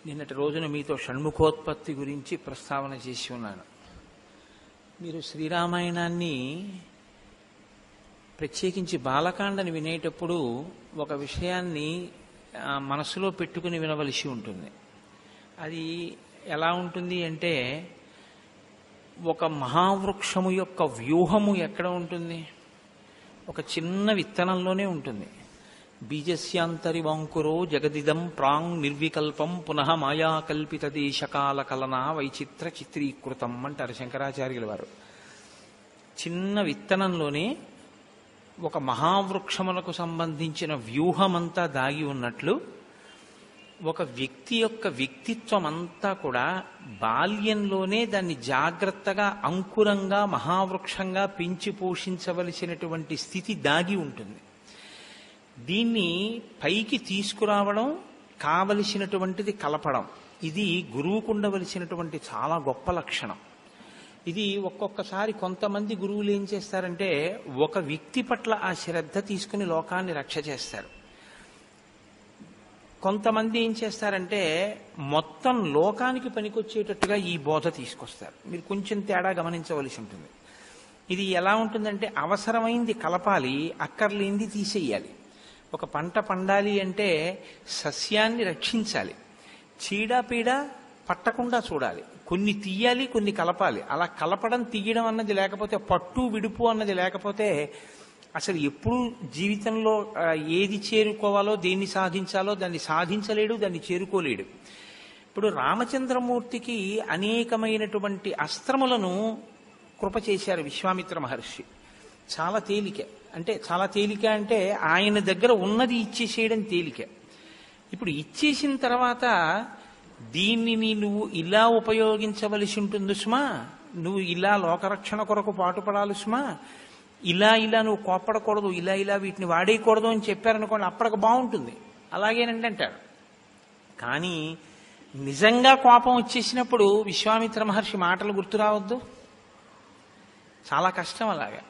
నిన్నటి రోజున మీతో షణ్ముఖోత్పత్తి గురించి ప్రస్తావన చేసి ఉన్నాను. మీరు శ్రీరామాయణాన్ని ప్రత్యేకించి బాలకాండని వినేటప్పుడు ఒక విషయాన్ని మనసులో పెట్టుకుని వినవలసి ఉంటుంది. అది ఎలా ఉంటుంది అంటే, ఒక మహావృక్షము యొక్క వ్యూహము ఎక్కడ ఉంటుంది? ఒక చిన్న విత్తనంలోనే ఉంటుంది. బీజస్యాంతరివాంకురో జగదిదం ప్రాంగ్ నిర్వికల్పం పునః మాయాకల్పిత దేశకాల కలనా వైచిత్ర చిత్రీకృతం అంటారు శంకరాచార్యుల వారు. చిన్న విత్తనంలోనే ఒక మహావృక్షములకు సంబంధించిన వ్యూహమంతా దాగి ఉన్నట్లు ఒక వ్యక్తి యొక్క వ్యక్తిత్వం అంతా కూడా బాల్యంలోనే దాన్ని జాగ్రత్తగా అంకురంగా మహావృక్షంగా పెంచి పోషించవలసినటువంటి స్థితి దాగి ఉంటుంది. దీన్ని పైకి తీసుకురావడం, కావలసినటువంటిది కలపడం, ఇది గురువుకు ఉండవలసినటువంటి చాలా గొప్ప లక్షణం. ఇది ఒక్కొక్కసారి కొంతమంది గురువులు ఏం చేస్తారంటే, ఒక వ్యక్తి పట్ల ఆ శ్రద్ధ తీసుకుని లోకాన్ని రక్ష చేస్తారు. కొంతమంది ఏం చేస్తారంటే, మొత్తం లోకానికి పనికొచ్చేటట్టుగా ఈ బోధ తీసుకొస్తారు. మీరు కొంచెం తేడా గమనించవలసి ఉంటుంది. ఇది ఎలా ఉంటుందంటే, అవసరమైంది కలపాలి, అక్కర్లేంది తీసేయాలి. ఒక పంట పండాలి అంటే సస్యాన్ని రక్షించాలి, చీడపీడ పట్టకుండా చూడాలి, కొన్ని తీయాలి, కొన్ని కలపాలి. అలా కలపడం తీయడం అన్నది లేకపోతే, పట్టు విడుపు అన్నది లేకపోతే అసలు ఎప్పుడు జీవితంలో ఏది చేరుకోవాలో, దేన్ని సాధించాలో దాన్ని సాధించలేడు, దాన్ని చేరుకోలేడు. ఇప్పుడు రామచంద్రమూర్తికి అనేకమైనటువంటి అస్త్రములను కృప చేశారు విశ్వామిత్ర మహర్షి. చాలా తేలిక అంటే ఆయన దగ్గర ఉన్నది ఇచ్చేసేయడం తేలిక. ఇప్పుడు ఇచ్చేసిన తర్వాత దీనిని నువ్వు ఇలా ఉపయోగించవలసి ఉంటుంది సుమా, నువ్వు ఇలా లోకరక్షణ కొరకు పాటుపడాలి సుమా, ఇలా నువ్వు కోపడకూడదు, ఇలా వీటిని వాడేయకూడదు అని చెప్పారనుకోండి, అప్పటికి బాగుంటుంది, అలాగేనండి అంటారు. కానీ నిజంగా కోపం వచ్చేసినప్పుడు విశ్వామిత్ర మహర్షి మాటలు గుర్తు రావద్దు, చాలా కష్టం అలాగా.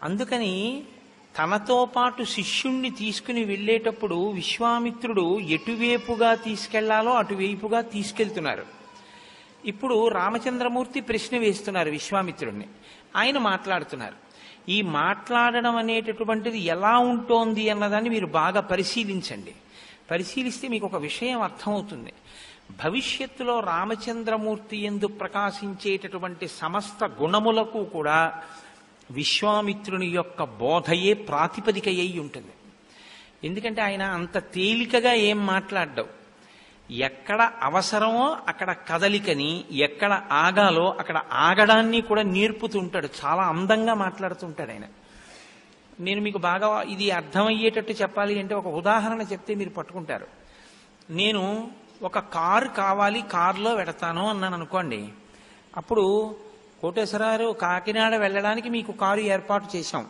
అందుకని తనతో పాటు శిష్యుణ్ణి తీసుకుని వెళ్ళేటప్పుడు విశ్వామిత్రుడు ఎటువైపుగా తీసుకెళ్లాలో అటువైపుగా తీసుకెళ్తున్నారు. ఇప్పుడు రామచంద్రమూర్తి ప్రశ్న వేస్తున్నారు విశ్వామిత్రుడిని, ఆయన మాట్లాడుతున్నారు. ఈ మాట్లాడడం అనేటటువంటిది ఎలా ఉంటోంది అన్నదాన్ని మీరు బాగా పరిశీలించండి. పరిశీలిస్తే మీకు ఒక విషయం అర్థమవుతుంది. భవిష్యత్తులో రామచంద్రమూర్తి యందు ప్రకాశించేటటువంటి సమస్త గుణములకు కూడా విశ్వామిత్రుని యొక్క బోధయే ప్రాతిపదిక అయి ఉంటుంది. ఎందుకంటే ఆయన అంత తేలికగా ఏం మాట్లాడ్డావు, ఎక్కడ అవసరమో అక్కడ కదలికని, ఎక్కడ ఆగాలో అక్కడ ఆగడాన్ని కూడా నేర్పుతుంటాడు. చాలా అందంగా మాట్లాడుతుంటాడు ఆయన. నేను మీకు బాగా ఇది అర్థమయ్యేటట్టు చెప్పాలి అంటే ఒక ఉదాహరణ చెప్తే మీరు పట్టుకుంటారు. నేను ఒక కారు కావాలి, కారులో వెడతాను అన్నాను అనుకోండి. అప్పుడు కోటేశ్వరరావు కాకినాడ వెళ్ళడానికి మీకు కారు ఏర్పాటు చేశాం,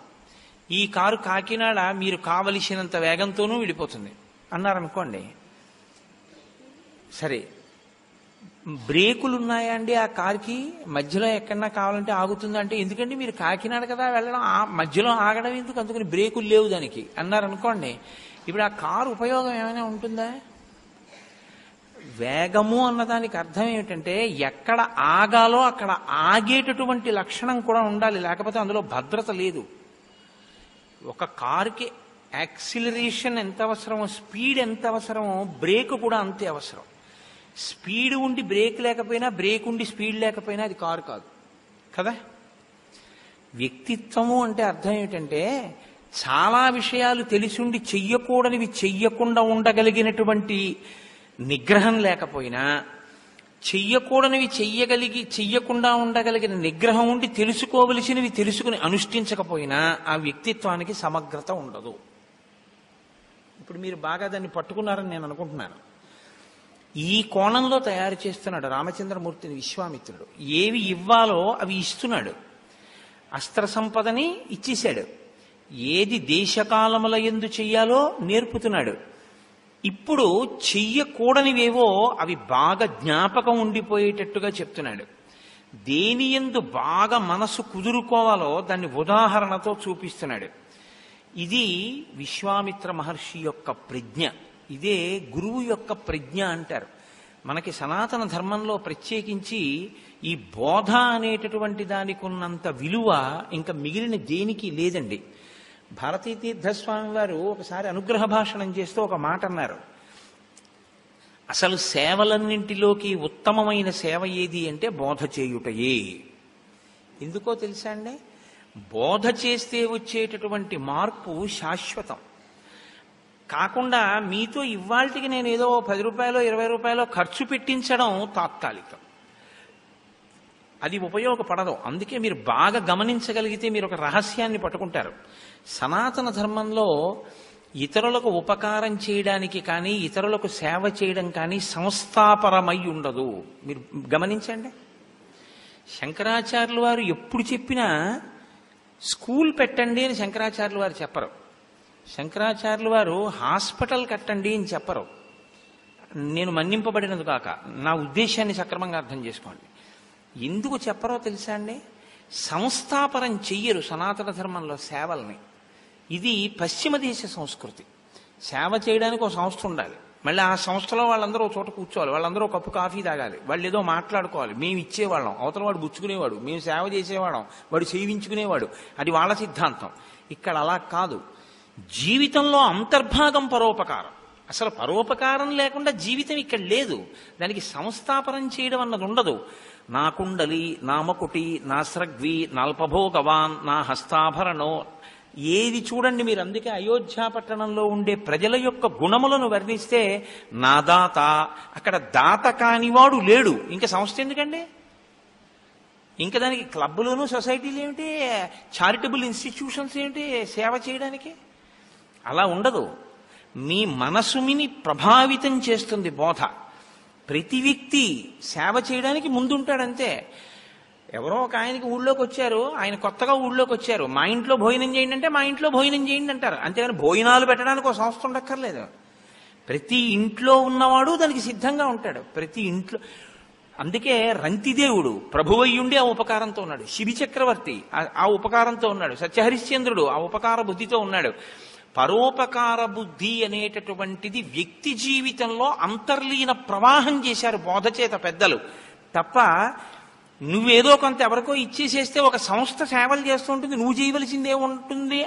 ఈ కారు కాకినాడ మీరు కావలసినంత వేగంతోనూ వెళ్ళిపోతుంది అన్నారనుకోండి. సరే, బ్రేకులు ఉన్నాయా అండి ఆ కారుకి, మధ్యలో ఎక్కడన్నా కావాలంటే ఆగుతుందా అంటే, ఎందుకంటే మీరు కాకినాడ కదా వెళ్ళడం, ఆ మధ్యలో ఆగడం ఎందుకు, అందుకని బ్రేకులు లేవు దానికి అన్నారనుకోండి. ఇప్పుడు ఆ కారు ఉపయోగం ఏమైనా ఉంటుందా? వేగము అన్నదానికి అర్థం ఏమిటంటే, ఎక్కడ ఆగాలో అక్కడ ఆగేటటువంటి లక్షణం కూడా ఉండాలి, లేకపోతే అందులో భద్రత లేదు. ఒక కారుకి యాక్సిలరేషన్ ఎంత అవసరమో, స్పీడ్ ఎంత అవసరమో, బ్రేక్ కూడా అంతే అవసరం. స్పీడ్ ఉండి బ్రేక్ లేకపోయినా, బ్రేక్ ఉండి స్పీడ్ లేకపోయినా అది కారు కాదు కదా. వ్యక్తిత్వము అంటే అర్థం ఏమిటంటే, చాలా విషయాలు తెలిసుండి చెయ్యకూడనివి చెయ్యకుండా ఉండగలిగినటువంటి నిగ్రహం లేకపోయినా, చెయ్యకూడనివి చెయ్యకుండా ఉండగలిగిన నిగ్రహం ఉండి తెలుసుకోవలసినవి తెలుసుకుని అనుష్ఠించకపోయినా ఆ వ్యక్తిత్వానికి సమగ్రత ఉండదు. ఇప్పుడు మీరు బాగా దాన్ని పట్టుకున్నారని నేను అనుకుంటున్నాను. ఈ కోణంలో తయారు చేస్తున్నాడు రామచంద్రమూర్తిని విశ్వామిత్రుడు. ఏవి ఇవ్వాలో అవి ఇస్తున్నాడు. అస్త్ర సంపదని ఇచ్చేశాడు, ఏది దేశకాలముల యందు చెయ్యాలో నేర్పుతున్నాడు. ఇప్పుడు చెయ్యకూడనివేవో అవి బాగా జ్ఞాపకం ఉండిపోయేటట్టుగా చెప్తున్నాడు. దేని యందు బాగా మనసు కుదురుకోవాలో దాన్ని ఉదాహరణతో చూపిస్తున్నాడు. ఇది విశ్వామిత్ర మహర్షి యొక్క ప్రజ్ఞ. ఇదే గురువు యొక్క ప్రజ్ఞ అంటారు. మనకి సనాతన ధర్మంలో ప్రత్యేకించి ఈ బోధ అనేటటువంటి దానికి ఉన్నంత విలువ ఇంకా మిగిలిన దేనికి లేదండి. భారతీ తీర్థస్వామి వారు ఒకసారి అనుగ్రహ భాషణం చేస్తూ ఒక మాట అన్నారు. అసలు సేవలన్నింటిలోకి ఉత్తమమైన సేవ ఏది అంటే బోధ చేయుటయే. ఎందుకో తెలుసా అండి? బోధ చేస్తే వచ్చేటటువంటి మార్పు శాశ్వతం. కాకుండా మీతో ఇవాళకి నేను ఏదో 10 రూపాయలు 20 రూపాయలు ఖర్చు పెట్టించడం తాత్కాలికం, అది ఉపయోగపడదు. అందుకే మీరు బాగా గమనించగలిగితే మీరు ఒక రహస్యాన్ని పట్టుకుంటారు. సనాతన ధర్మంలో ఇతరులకు ఉపకారం చేయడానికి కానీ ఇతరులకు సేవ చేయడం కానీ సంస్థాపరమై ఉండదు. మీరు గమనించండి. శంకరాచార్యులు వారు ఎప్పుడు చెప్పినా స్కూల్ పెట్టండి అని శంకరాచార్యులు వారు చెప్పరు. శంకరాచార్యులు వారు హాస్పిటల్ కట్టండి అని చెప్పరు. నేను మన్నింపబడినది కాక నా ఉద్దేశాన్ని సక్రమంగా అర్థం చేసుకోండి. ఎందుకు చెప్పరో తెలుసా అండి? సంస్థాపరం చెయ్యరు సనాతన ధర్మంలో సేవల్ని. ఇది పశ్చిమ దేశ సంస్కృతి. సేవ చేయడానికి ఒక సంస్థ ఉండాలి, మళ్ళీ ఆ సంస్థలో వాళ్ళందరూ ఒక చోట కూర్చోవాలి, వాళ్ళందరూ ఒక కప్పు కాఫీ తాగాలి, వాళ్ళు ఏదో మాట్లాడుకోవాలి, మేము ఇచ్చేవాళ్ళం, అవతల వాడు పుచ్చుకునేవాడు, మేము సేవ చేసేవాళ్ళం, వాడు సేవించుకునేవాడు. అది వాళ్ళ సిద్ధాంతం. ఇక్కడ అలా కాదు. జీవితంలో అంతర్భాగం పరోపకారం. అసలు పరోపకారం లేకుండా జీవితం ఇక్కడ లేదు. దానికి సంస్థాపనం చేయడం అన్నది ఉండదు. నా కుండలి, నా మకుటి, నా స్రగ్వి, నాల్పభోగవాన్, నా హస్తాభరణో, ఏది చూడండి మీరు. అందుకే అయోధ్య పట్టణంలో ఉండే ప్రజల యొక్క గుణములను వర్ణిస్తే నా దాత, అక్కడ దాత కానివాడు లేడు. ఇంకా సంస్థ ఎందుకండి? ఇంకా దానికి క్లబ్బులోను సొసైటీలు ఏమిటి, చారిటబుల్ ఇన్స్టిట్యూషన్స్ ఏమిటి సేవ చేయడానికి? అలా ఉండదు. మీ మనసుని ప్రభావితం చేస్తుంది బోధ. ప్రతి వ్యక్తి సేవ చేయడానికి ముందుంటాడంతే. ఎవరో ఒక ఆయనకి ఊళ్ళోకి వచ్చారు, ఆయన కొత్తగా ఊళ్ళోకి వచ్చారు, మా ఇంట్లో భోజనం చేయండి అంటే మా ఇంట్లో భోజనం చేయండి అంటారు. అంతేగాని భోజనాలు పెట్టడానికి ఒక సంస్థ ఉండక్కర్లేదు. ప్రతి ఇంట్లో ఉన్నవాడు దానికి సిద్ధంగా ఉంటాడు. ప్రతి ఇంట్లో. అందుకే రంతిదేవుడు ప్రభువయ్యుండి ఆ ఉపకారంతో ఉన్నాడు, శిబి చక్రవర్తి ఆ ఉపకారంతో ఉన్నాడు, సత్యహరిశ్చంద్రుడు ఆ ఉపకార బుద్ధితో ఉన్నాడు. పరోపకార బుద్ధి అనేటటువంటిది వ్యక్తి జీవితంలో అంతర్లీన ప్రవాహం చేశారు బోధ చేత పెద్దలు. తప్ప నువ్వేదో కొంత ఎవరికో ఇచ్చేసేస్తే ఒక సంస్థ సేవలు చేస్తూ ఉంటుంది, నువ్వు చేయవలసిందే ఉంటుంది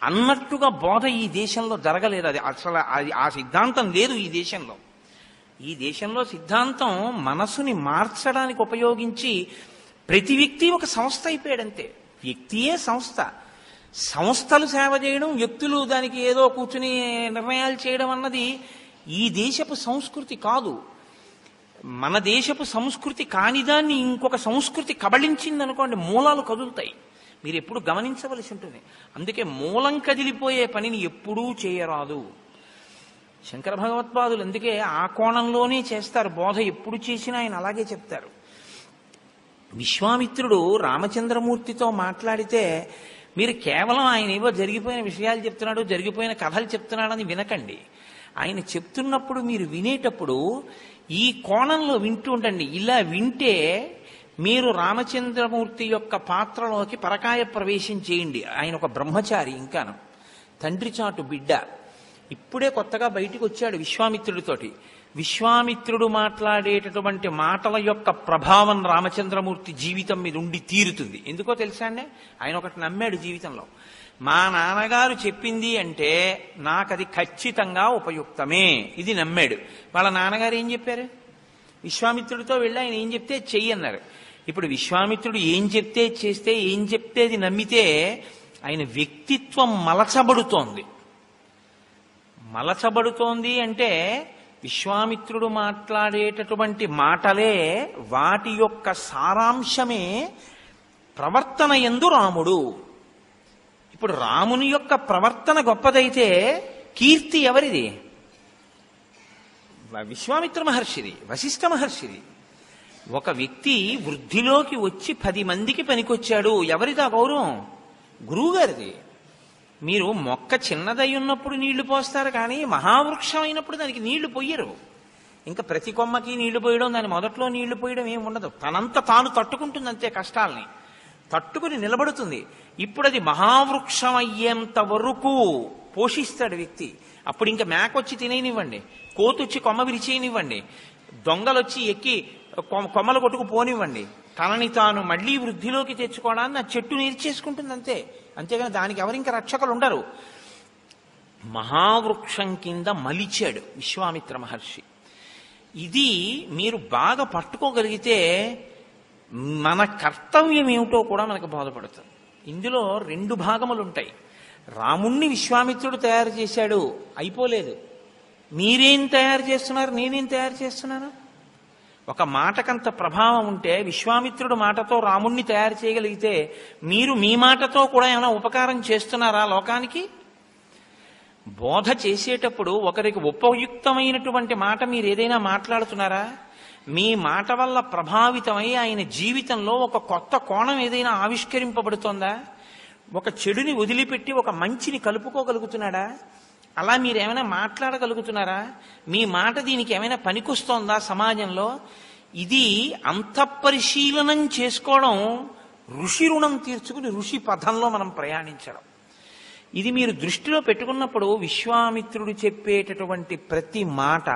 అన్నట్టుగా బోధ ఈ దేశంలో జరగలేదు. అది అసలు ఆ సిద్ధాంతం లేదు ఈ దేశంలో. ఈ దేశంలో సిద్ధాంతం మనసుని మార్చడానికి ఉపయోగించి ప్రతి వ్యక్తి ఒక సంస్థ అయిపోయాడంతే. వ్యక్తియే సంస్థ. సంస్థలు సేవ చేయడం, వ్యక్తులు దానికి ఏదో కూర్చుని నిర్ణయాలు చేయడం అన్నది ఈ దేశపు సంస్కృతి కాదు. మన దేశపు సంస్కృతి కానిదాన్ని ఇంకొక సంస్కృతి కబళించింది అనుకోండి, మూలాలు కదులుతాయి. మీరు ఎప్పుడు గమనించవలసి ఉంటుంది. అందుకే మూలం కదిలిపోయే పనిని ఎప్పుడూ చేయరాదు. శంకర భగవత్పాదులు అందుకే ఆ కోణంలోనే చేస్తారు. బోధ ఎప్పుడు చేసినా ఆయన అలాగే చెప్తారు. విశ్వామిత్రుడు రామచంద్రమూర్తితో మాట్లాడితే మీరు కేవలం ఆయన ఏవో జరిగిపోయిన విషయాలు చెప్తున్నాడు, జరిగిపోయిన కథలు చెప్తున్నాడని వినకండి. ఆయన చెప్తున్నప్పుడు మీరు వినేటప్పుడు ఈ కోణంలో వింటూ ఉండండి. ఇలా వింటే మీరు రామచంద్రమూర్తి యొక్క పాత్రలోకి పరకాయ ప్రవేశం చేయండి. ఆయన ఒక బ్రహ్మచారి, ఇంకాను తండ్రి చాటు బిడ్డ. ఇప్పుడే కొత్తగా బయటికి వచ్చాడు విశ్వామిత్రుడితోటి. విశ్వామిత్రుడు మాట్లాడేటటువంటి మాటల యొక్క ప్రభావం రామచంద్రమూర్తి జీవితం మీద ఉండి తీరుతుంది. ఎందుకో తెలుసా అండి? ఆయన ఒకటి నమ్మాడు జీవితంలో. మా నాన్నగారు చెప్పింది అంటే నాకది ఖచ్చితంగా ఉపయుక్తమే, ఇది నమ్మాడు. వాళ్ళ నాన్నగారు ఏం చెప్పారు? విశ్వామిత్రుడితో వెళ్ళి ఆయన ఏం చెప్తే చెయ్యి అన్నారు. ఇప్పుడు విశ్వామిత్రుడు ఏం చెప్తే చేస్తే, ఏం చెప్తే అది నమ్మితే ఆయన వ్యక్తిత్వం మలచబడుతోంది. మలచబడుతోంది అంటే విశ్వామిత్రుడు మాట్లాడేటటువంటి మాటలే, వాటి యొక్క సారాంశమే ప్రవర్తన యందు రాముడు. ఇప్పుడు రాముని యొక్క ప్రవర్తన గొప్పదైతే కీర్తి ఎవరిది? విశ్వామిత్ర మహర్షిది, వశిష్ఠ మహర్షిది. ఒక వ్యక్తి వృద్ధిలోకి వచ్చి 10 మందికి పనికొచ్చాడు, ఎవరిదా గౌరవం? గురువుగారిది. మీరు మొక్క చిన్నదై ఉన్నప్పుడు నీళ్లు పోస్తారు, కానీ మహావృక్షం అయినప్పుడు దానికి నీళ్లు పోయరు. ఇంకా ప్రతి కొమ్మకి నీళ్లు పోయడం, దాని మొదట్లో నీళ్లు పోయడం ఏమి ఉండదు. తనంత తాను తట్టుకుంటుంది అంతే కష్టాల్ని, తట్టుకుని నిలబడుతుంది. ఇప్పుడు అది మహావృక్షం అయ్యేంత వరకు పోషిస్తాడు వ్యక్తి. అప్పుడు ఇంకా మేకొచ్చి తినేనివ్వండి, కోతొచ్చి కొమ్మ విరిచేయనివ్వండి, దొంగలొచ్చి ఎక్కి కొమ్మలు కొట్టుకు పోనివ్వండి, తనని తాను మళ్లీ వృద్ధిలోకి తెచ్చుకోవడాన్ని ఆ చెట్టు నేర్చేసుకుంటుంది అంతే. అంతేగాని దానికి ఎవరింక రక్షకులు ఉండరు. మహావృక్షం కింద మలిచాడు విశ్వామిత్ర మహర్షి. ఇది మీరు బాగా పట్టుకోగలిగితే మన కర్తవ్యం ఏమిటో కూడా మనకు బోధపడుతుంది. ఇందులో 2 భాగములు ఉంటాయి. రాముణ్ణి విశ్వామిత్రుడు తయారు చేశాడు, అయిపోలేదు. మీరేం తయారు చేస్తున్నారు, నేనేం తయారు చేస్తున్నాను? ఒక మాటకంత ప్రభావం ఉంటే విశ్వామిత్రుడు మాటతో రాముణ్ణి తయారు చేయగలిగితే మీరు మీ మాటతో కూడా ఏమైనా ఉపకారం చేస్తున్నారా లోకానికి? బోధ చేసేటప్పుడు ఒకరికి ఉపయుక్తమైనటువంటి మాట మీరు ఏదైనా మాట్లాడుతున్నారా? మీ మాట వల్ల ప్రభావితమై ఆయన జీవితంలో ఒక కొత్త కోణం ఏదైనా ఆవిష్కరింపబడుతోందా? ఒక చెడుని వదిలిపెట్టి ఒక మంచిని కలుపుకోగలుగుతున్నాడా? అలా మీరేమైనా మాట్లాడగలుగుతున్నారా? మీ మాట దీనికి ఏమైనా పనికొస్తోందా సమాజంలో? ఇది అంతఃపరిశీలనం చేసుకోవడం, ఋషి రుణం తీర్చుకుని ఋషి పథంలో మనం ప్రయాణించడం. ఇది మీరు దృష్టిలో పెట్టుకున్నప్పుడు విశ్వామిత్రుడు చెప్పేటటువంటి ప్రతి మాట,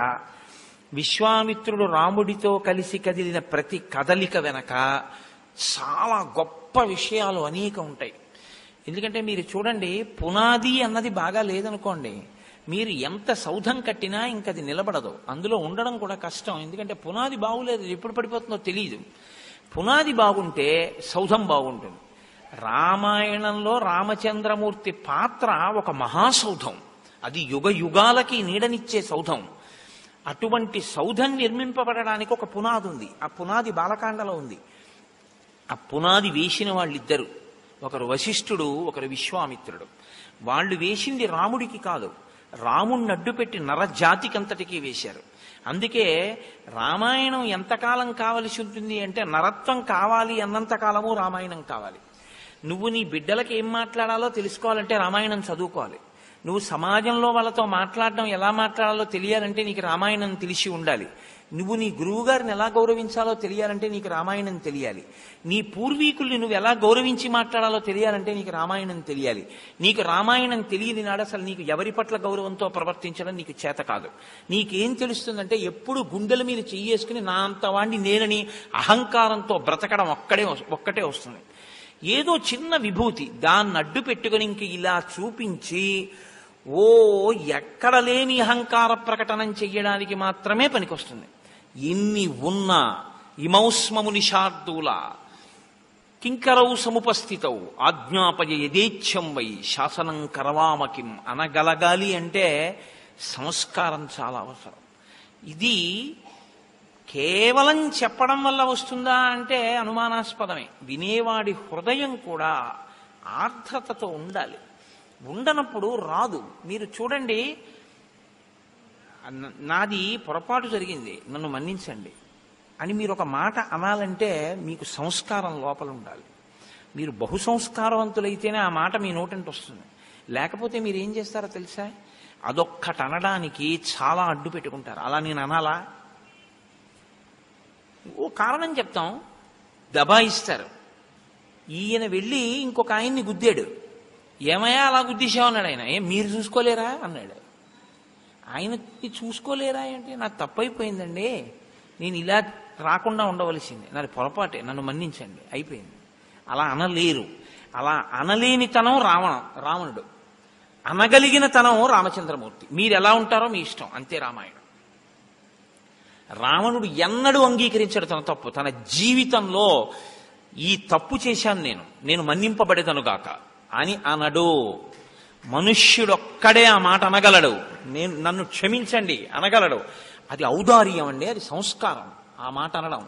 విశ్వామిత్రుడు రాముడితో కలిసి కదిలిన ప్రతి కదలిక వెనక చాలా గొప్ప విషయాలు అనేక ఉంటాయి. ఎందుకంటే మీరు చూడండి, పునాది అన్నది బాగా లేదనుకోండి, మీరు ఎంత సౌధం కట్టినా ఇంకది నిలబడదు, అందులో ఉండడం కూడా కష్టం. ఎందుకంటే పునాది బాగులేదు, ఎప్పుడు పడిపోతుందో తెలియదు. పునాది బాగుంటే సౌధం బాగుంటుంది. రామాయణంలో రామచంద్రమూర్తి పాత్ర ఒక మహాసౌధం, అది యుగ యుగాలకి నీడనిచ్చే సౌధం. అటువంటి సౌధం నిర్మింపబడడానికి ఒక పునాది ఉంది. ఆ పునాది బాలకాండలో ఉంది. ఆ పునాది వేసిన వాళ్ళిద్దరు, ఒకరు వశిష్ఠుడు, ఒకరు విశ్వామిత్రుడు. వాళ్ళు వేసింది రాముడికి కాదు, రాముణ్ణి అడ్డుపెట్టి నరజాతికంతటికీ వేశారు. అందుకే రామాయణం ఎంతకాలం కావలసి ఉంటుంది అంటే, నరత్వం కావాలి అన్నంతకాలము రామాయణం కావాలి. నువ్వు నీ బిడ్డలకి ఏం మాట్లాడాలో తెలుసుకోవాలంటే రామాయణం చదువుకోవాలి. నువ్వు సమాజంలో వాళ్ళతో మాట్లాడడం, ఎలా మాట్లాడాలో తెలియాలంటే నీకు రామాయణం తెలిసి ఉండాలి. నువ్వు నీ గురువు గారిని ఎలా గౌరవించాలో తెలియాలంటే నీకు రామాయణం తెలియాలి. నీ పూర్వీకుల్ని నువ్వు ఎలా గౌరవించి మాట్లాడాలో తెలియాలంటే నీకు రామాయణం తెలియాలి. నీకు రామాయణం తెలియని నాడు అసలు నీకు ఎవరి పట్ల గౌరవంతో ప్రవర్తించడం నీకు చేత కాదు. నీకేం తెలుస్తుందంటే ఎప్పుడు గుండెల మీద చెయ్యేసుకుని నా అంతవాణ్ణి నేనని అహంకారంతో బ్రతకడం ఒక్కటే వస్తుంది. ఏదో చిన్న విభూతి దాన్ని అడ్డు పెట్టుకుని ఇంక ఇలా చూపించి ఎక్కడ లేని అహంకార ప్రకటనం చెయ్యడానికి మాత్రమే పనికొస్తుంది. ఎన్ని ఉన్నా ఇమౌస్మము నిషార్దూల కింకరౌ సముపస్థితౌ ఆజ్ఞాపయ యథేచ్ఛం వై శాసనం కరవామకిం అనగలగాలి అంటే సంస్కారం చాలా అవసరం. ఇది కేవలం చెప్పడం వల్ల వస్తుందా అంటే అనుమానాస్పదమే. వినేవాడి హృదయం కూడా ఆర్ద్రతతో ఉండాలి. ఉండనప్పుడు రాదు. మీరు చూడండి, నాది పొరపాటు జరిగింది, నన్ను మన్నించండి అని మీరు ఒక మాట అనాలంటే మీకు సంస్కారం లోపల ఉండాలి. మీరు బహు సంస్కారవంతులైతేనే ఆ మాట మీ నోటంటే వస్తుంది. లేకపోతే మీరు ఏం చేస్తారో తెలుసా? అదొక్కటి అనడానికి చాలా అడ్డు పెట్టుకుంటారు. అలా నేను అనాలా? ఓ కారణం చెప్తాం, దబాయిస్తారు. ఈయన వెళ్ళి ఇంకొక ఆయన్ని గుద్దాడు. ఏమయ్యా అలా గుద్దేశావు అన్నాడు ఆయన. ఏం మీరు చూసుకోలేరా అన్నాడు. ఆయనకి చూసుకోలేరా అంటే, నాకు తప్పైపోయిందండి, నేను ఇలా రాకుండా ఉండవలసింది, నాది పొరపాటే, నన్ను మన్నించండి, అయిపోయింది. అలా అనలేరు. అలా అనలేని తనం రావణుడు, అనగలిగిన తనం రామచంద్రమూర్తి. మీరు ఎలా ఉంటారో మీ ఇష్టం, అంతే రామాయణం. రావణుడు ఎన్నడూ అంగీకరించాడు తన తప్పు. తన జీవితంలో ఈ తప్పు చేశాను నేను మన్నింపబడేదనుగాక అని అనడు. మనుష్యుడొక్కడే ఆ మాట అనగలడు, నన్ను క్షమించండి అనగలడు. అది ఔదార్యం అండి, అది సంస్కారం. ఆ మాట అనడం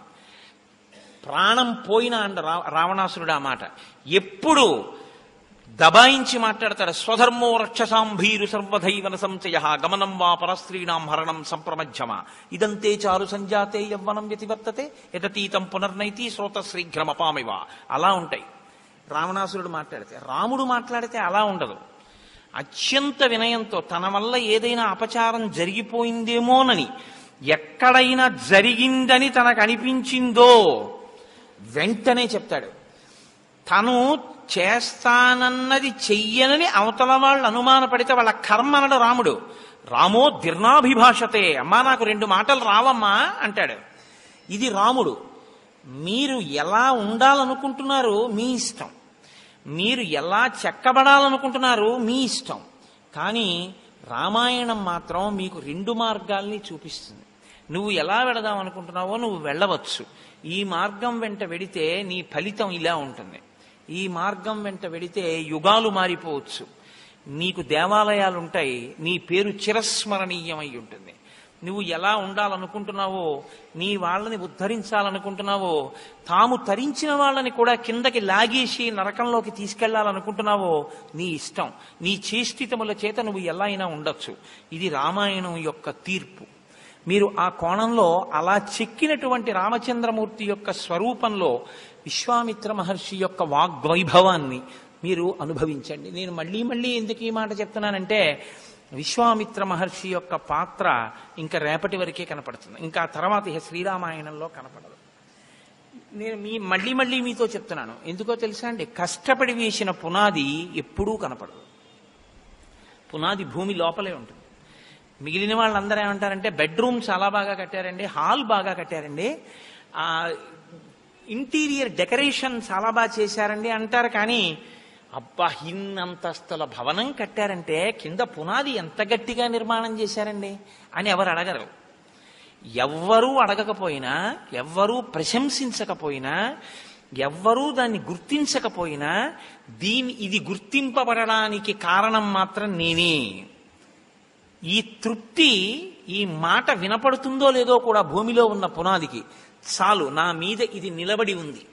ప్రాణం పోయినా అంట రావణాసురుడు ఆ మాట. ఎప్పుడు దబాయించి మాట్లాడతాడు. స్వధర్మో రక్షసాం భీరు సర్వధైవన సంశయ గమనం వా పరస్త్రీణాం హరణం సంప్రమధ్యమ ఇదంతే చారు సంజాతే యవ్వనం వ్యతివర్తతే యతతీతం పునర్నైతి శ్రోత శ్రీఘ్రమపామివ. అలా ఉంటాయి రావణాసురుడు మాట్లాడితే. రాముడు మాట్లాడితే అలా ఉండదు. అత్యంత వినయంతో తన వల్ల ఏదైనా అపచారం జరిగిపోయిందేమోనని, ఎక్కడైనా జరిగిందని తనకు అనిపించిందో వెంటనే చెప్తాడు. తను చేస్తానన్నది చెయ్యనని అవతల వాళ్ళు అనుమానపడితే వాళ్ళ కర్మ అనడు రాముడు. రామో దీర్ణాభిభాషతే, అమ్మా నాకు 2 మాటలు రావమ్మా అంటాడు. ఇది రాముడు. మీరు ఎలా ఉండాలనుకుంటున్నారు మీ ఇష్టం, మీరు ఎలా చెక్కబడాలనుకుంటున్నారు మీ ఇష్టం. కానీ రామాయణం మాత్రం మీకు 2 మార్గాల్ని చూపిస్తుంది. నువ్వు ఎలా వెళదాం అనుకుంటున్నావో నువ్వు వెళ్ళవచ్చు. ఈ మార్గం వెంట వెడితే నీ ఫలితం ఇలా ఉంటుంది, ఈ మార్గం వెంట వెడితే యుగాలు మారిపోవచ్చు, నీకు దేవాలయాలు ఉంటాయి, నీ పేరు చిరస్మరణీయమై ఉంటుంది. నువ్వు ఎలా ఉండాలనుకుంటున్నావో, నీ వాళ్ళని ఉద్ధరించాలనుకుంటున్నావో, తాము తరించిన వాళ్ళని కూడా కిందకి లాగేసి నరకంలోకి తీసుకెళ్లాలనుకుంటున్నావో నీ ఇష్టం. నీ చేష్టితముల చేత నువ్వు ఎలా అయినా ఉండొచ్చు. ఇది రామాయణం యొక్క తీర్పు. మీరు ఆ కోణంలో అలా చెక్కినటువంటి రామచంద్రమూర్తి యొక్క స్వరూపంలో విశ్వామిత్ర మహర్షి యొక్క వాగ్వైభవాన్ని మీరు అనుభవించండి. నేను మళ్ళీ మళ్ళీ ఎందుకు ఈ మాట చెప్తున్నానంటే, విశ్వామిత్ర మహర్షి యొక్క పాత్ర ఇంకా రేపటి వరకే కనపడుతుంది, ఇంకా తర్వాత ఇక శ్రీరామాయణంలో కనపడదు. నేను మళ్ళీ మళ్ళీ మీతో చెప్తున్నాను, ఎందుకో తెలుసా అండి, కష్టపడి వేసిన పునాది ఎప్పుడూ కనపడదు. పునాది భూమి లోపలే ఉంటుంది. మిగిలిన వాళ్ళందరూ ఏమంటారంటే బెడ్రూమ్ చాలా బాగా కట్టారండి, హాల్ బాగా కట్టారండి, ఇంటీరియర్ డెకరేషన్ చాలా బాగా చేశారండి అంటారు. కానీ అబ్బా ఇన్నంతస్తుల భవనం కట్టారంటే కింద పునాది ఎంత గట్టిగా నిర్మాణం చేశారండి అని ఎవరు అడగరు. ఎవ్వరూ అడగకపోయినా, ఎవ్వరూ ప్రశంసించకపోయినా, ఎవ్వరూ దాన్ని గుర్తించకపోయినా ఇది గుర్తింపబడడానికి కారణం మాత్రం నేనే. ఈ తృప్తి, ఈ మాట వినపడుతుందో లేదో కూడా భూమిలో ఉన్న పునాదికి చాలు, నా మీద ఇది నిలబడి ఉంది,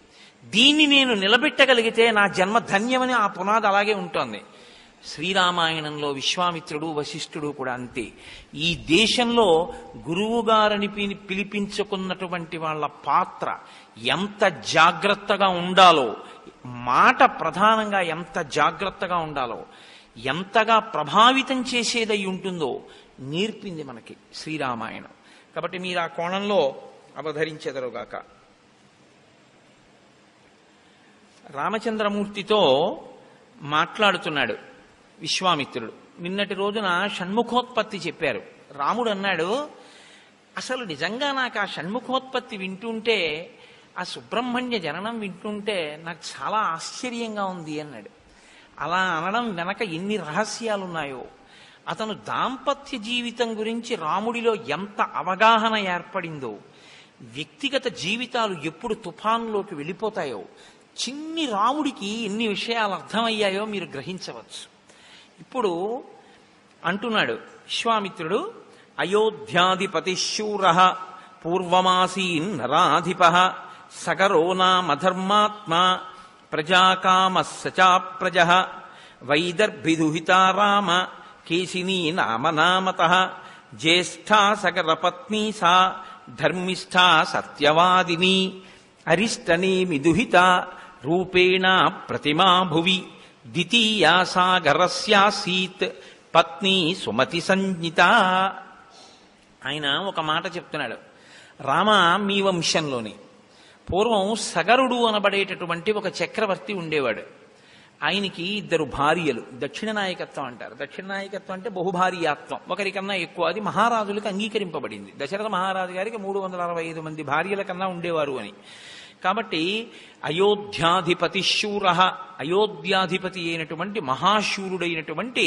దీన్ని నేను నిలబెట్టగలిగితే నా జన్మ ధన్యమని ఆ పునాది అలాగే ఉంటుంది. శ్రీరామాయణంలో విశ్వామిత్రుడు వశిష్ఠుడు కూడా అంతే. ఈ దేశంలో గురువుగారని పిలిపించుకున్నటువంటి వాళ్ళ పాత్ర ఎంత జాగ్రత్తగా ఉండాలో, మాట ప్రధానంగా ఎంత జాగ్రత్తగా ఉండాలో, ఎంతగా ప్రభావితం చేసేదై ఉంటుందో నేర్పింది మనకి శ్రీరామాయణం. కాబట్టి మీరు ఆ కోణంలో అవధరించెదరుగాక. రామచంద్రమూర్తితో మాట్లాడుతున్నాడు విశ్వామిత్రుడు. నిన్నటి రోజున షణ్ముఖోత్పత్తి చెప్పారు. రాముడు అన్నాడు, అసలు నిజంగా నాకు ఆ షణ్ముఖోత్పత్తి వింటుంటే, ఆ సుబ్రహ్మణ్య జననం వింటుంటే నాకు చాలా ఆశ్చర్యంగా ఉంది అన్నాడు. అలా అనడం వెనక ఎన్ని రహస్యాలున్నాయో, అతను దాంపత్య జీవితం గురించి రాముడిలో ఎంత అవగాహన ఏర్పడిందో, వ్యక్తిగత జీవితాలు ఎప్పుడు తుఫాన్లోకి వెళ్ళిపోతాయో, చిన్ని రాముడికి ఎన్ని విషయాలు అర్థమయ్యాయో మీరు గ్రహించవచ్చు. ఇప్పుడు అంటున్నాడు విశ్వామిత్రుడు, అయోధ్యాధిపతి శూర పూర్వమాసీన్ నరాధిప సగరో నామధర్మాత్మా ప్రజాకామ సచాప్రజ వైదర్భిదుహితా రామ కేశినీ నామనామత జ్యేష్ఠా సగరపత్నీ సా ధర్మిష్ఠా సత్యవాదిని అరిష్టనేమి దుహిత రూపేణ ప్రతిమా భువి ద్వితీయా సాగరస్యాసీత్ పత్ని సుమతి సంజ్ఞిత. ఆయన ఒక మాట చెప్తున్నాడు, రామ మీ వంశంలోని పూర్వం సగరుడు అనబడేటటువంటి ఒక చక్రవర్తి ఉండేవాడు. ఆయనకి 2 భార్యలు. దక్షిణ నాయకత్వం అంటారు. దక్షిణ నాయకత్వం అంటే బహుభార్యాత్వం, ఒకరికన్నా ఎక్కువ. అది మహారాజులకు అంగీకరింపబడింది. దశరథ మహారాజు గారికి 365 మంది భార్యల కన్నా ఉండేవారు అని. కాబట్టి అయోధ్యాధిపతి శూర, అయోధ్యాధిపతి అయినటువంటి మహాశూరుడైనటువంటి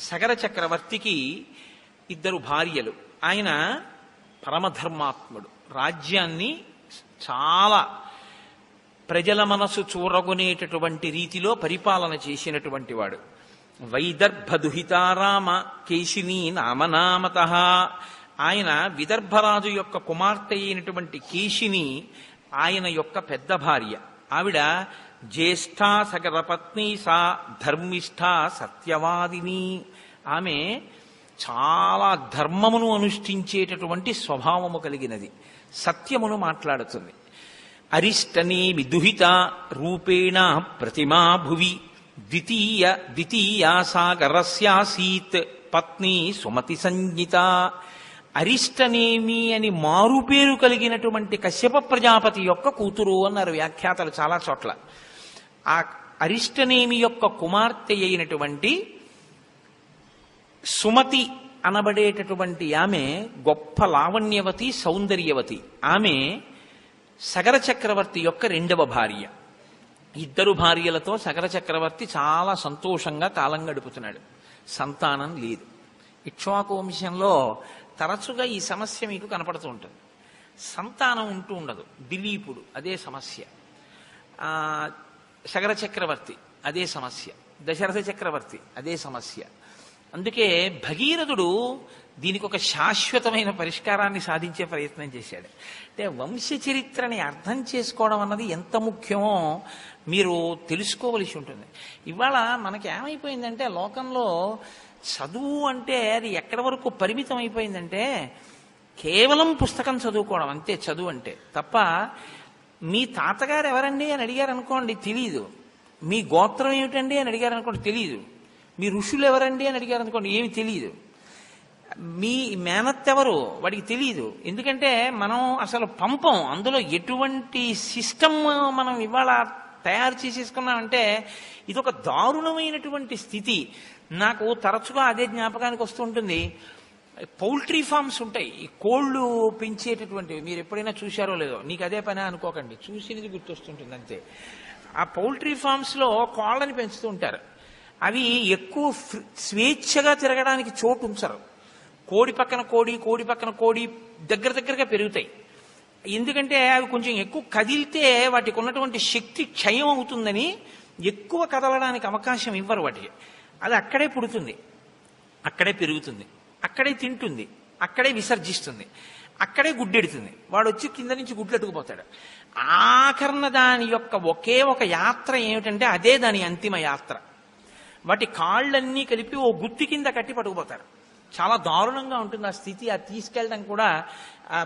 సగర చక్రవర్తికి 2 భార్యలు. ఆయన పరమధర్మాత్ముడు. రాజ్యాన్ని చాలా ప్రజల మనసు చూరగొనేటటువంటి రీతిలో పరిపాలన చేసినటువంటి వాడు. వైదర్భదుహితారామ కేశినీ నామనామత. ఆయన విదర్భరాజు యొక్క కుమార్తె అయినటువంటి కేశిని ఆయన యొక్క పెద్ద భార్య. ఆవిడ జ్యేష్ఠా సగరపత్ని సా ధర్మిష్ఠా సత్యవాదిని. ఆమె చాలా ధర్మమును అనుష్ఠించేటటువంటి స్వభావము కలిగినది, సత్యమును మాట్లాడుతుంది. అరిష్టనేమి దుహిత రూపేణ ప్రతిమా భువి ద్వితీయా సాగరస్యాసీత్ పత్ని సుమతి సంజ్ఞిత. అరిష్టనేమి అని మారుపేరు కలిగినటువంటి కశ్యప ప్రజాపతి యొక్క కూతురు అన్నారు వ్యాఖ్యాతలు చాలా చోట్ల. ఆ అరిష్టనేమి యొక్క కుమార్తె అయినటువంటి సుమతి అనబడేటటువంటి ఆమె గొప్ప లావణ్యవతి, సౌందర్యవతి. ఆమె సగర చక్రవర్తి యొక్క రెండవ భార్య. ఇద్దరు భార్యలతో సగర చక్రవర్తి చాలా సంతోషంగా కాలం గడుపుతున్నాడు. సంతానం లేదు. ఇక్ష్వాకు వంశంలో తరచుగా ఈ సమస్య మీకు కనపడుతూ ఉంటుంది. సంతానం ఉంటూ ఉండదు. దిలీపుడు అదే సమస్య, సగర చక్రవర్తి అదే సమస్య, దశరథ చక్రవర్తి అదే సమస్య. అందుకే భగీరథుడు దీనికి ఒక శాశ్వతమైన పరిష్కారాన్ని సాధించే ప్రయత్నం చేశాడు. అంటే వంశ చరిత్రని అర్థం చేసుకోవడం అన్నది ఎంత ముఖ్యమో మీరు తెలుసుకోవలసి ఉంటుంది. ఇవాళ మనకి ఏమైపోయిందంటే లోకంలో చదువు అంటే అది ఎక్కడి వరకు పరిమితం అయిపోయిందంటే కేవలం పుస్తకం చదువుకోవడం అంతే చదువు అంటే. తప్ప మీ తాతగారు ఎవరండి అని అడిగారు అనుకోండి తెలియదు. మీ గోత్రం ఏమిటండి అని అడిగారు అనుకోండి తెలియదు. మీ ఋషులు ఎవరండి అని అడిగారు అనుకోండి ఏమి తెలియదు. మీ మేనత్ ఎవరు వాడికి తెలియదు. ఎందుకంటే మనం అసలు పంపం. అందులో ఎటువంటి సిస్టమ్ మనం ఇవాళ తయారు చేసేసుకున్నామంటే ఇదొక దారుణమైనటువంటి స్థితి. నాకు తరచుగా అదే జ్ఞాపకానికి వస్తుంటుంది. పౌల్ట్రీ ఫార్మ్స్ ఉంటాయి, ఈ కోళ్ళు పెంచేటటువంటివి. మీరు ఎప్పుడైనా చూశారో లేదో, నీకు అదే పని అనుకోకండి, చూసినది గుర్తొస్తుంటుంది అంతే. ఆ పౌల్ట్రీ ఫార్మ్స్ లో కోళ్ళని పెంచుతూ ఉంటారు. అవి ఎక్కువ స్వేచ్ఛగా తిరగడానికి చోటు ఉంచరు. కోడి పక్కన కోడి, కోడి పక్కన కోడి దగ్గరగా పెరుగుతాయి. ఎందుకంటే అవి కొంచెం ఎక్కువ కదిలితే వాటికి ఉన్నటువంటి శక్తి క్షయం అవుతుందని ఎక్కువ కదలడానికి అవకాశం ఇవ్వరు వాటికి. అది అక్కడే పుడుతుంది, అక్కడే పెరుగుతుంది, అక్కడే తింటుంది, అక్కడే విసర్జిస్తుంది, అక్కడే గుడ్డెడుతుంది. వాడు వచ్చి కింద నుంచి గుడ్లెట్టుకుపోతాడు. ఆఖరణ దాని యొక్క ఒకే ఒక యాత్ర ఏమిటంటే అదే దాని అంతిమ యాత్ర. వాటి కాళ్ళన్నీ కలిపి ఓ గుత్తి కింద కట్టి పట్టుకుపోతారు. చాలా దారుణంగా ఉంటుంది ఆ స్థితి. అది తీసుకెళ్ళడం కూడా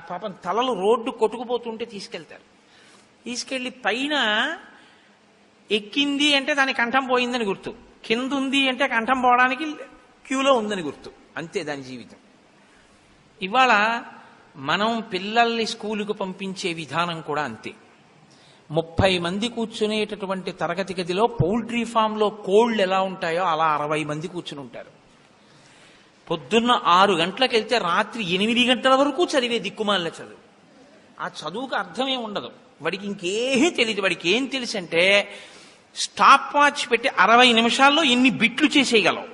పాపం తలలు రోడ్డు కొట్టుకుపోతుంటే తీసుకెళ్తారు. తీసుకెళ్లి పైన ఎక్కింది అంటే దాని కంఠం పోయిందని గుర్తు, కింద ఉంది అంటే కంఠం పోవడానికి క్యూలో ఉందని గుర్తు. అంతే దాని జీవితం. ఇవాళ మనం పిల్లల్ని స్కూలుకు పంపించే విధానం కూడా అంతే. 30 మంది కూర్చునేటటువంటి తరగతి గదిలో పౌల్ట్రీ ఫామ్లో కోళ్లు ఎలా ఉంటాయో అలా 60 మంది కూర్చుని ఉంటారు. పొద్దున్న 6 గంటలకు వెళ్తే రాత్రి 8 గంటల వరకు చదివే దిక్కుమాలిన చదువు. ఆ చదువుకు అర్థమే ఉండదు. వాడికి ఇంకేమీ తెలియదు. వాడికి ఏం తెలుసు అంటే స్టాప్ వాచ్ పెట్టి 60 నిమిషాల్లో ఎన్ని బిట్లు చేసేయగలవు.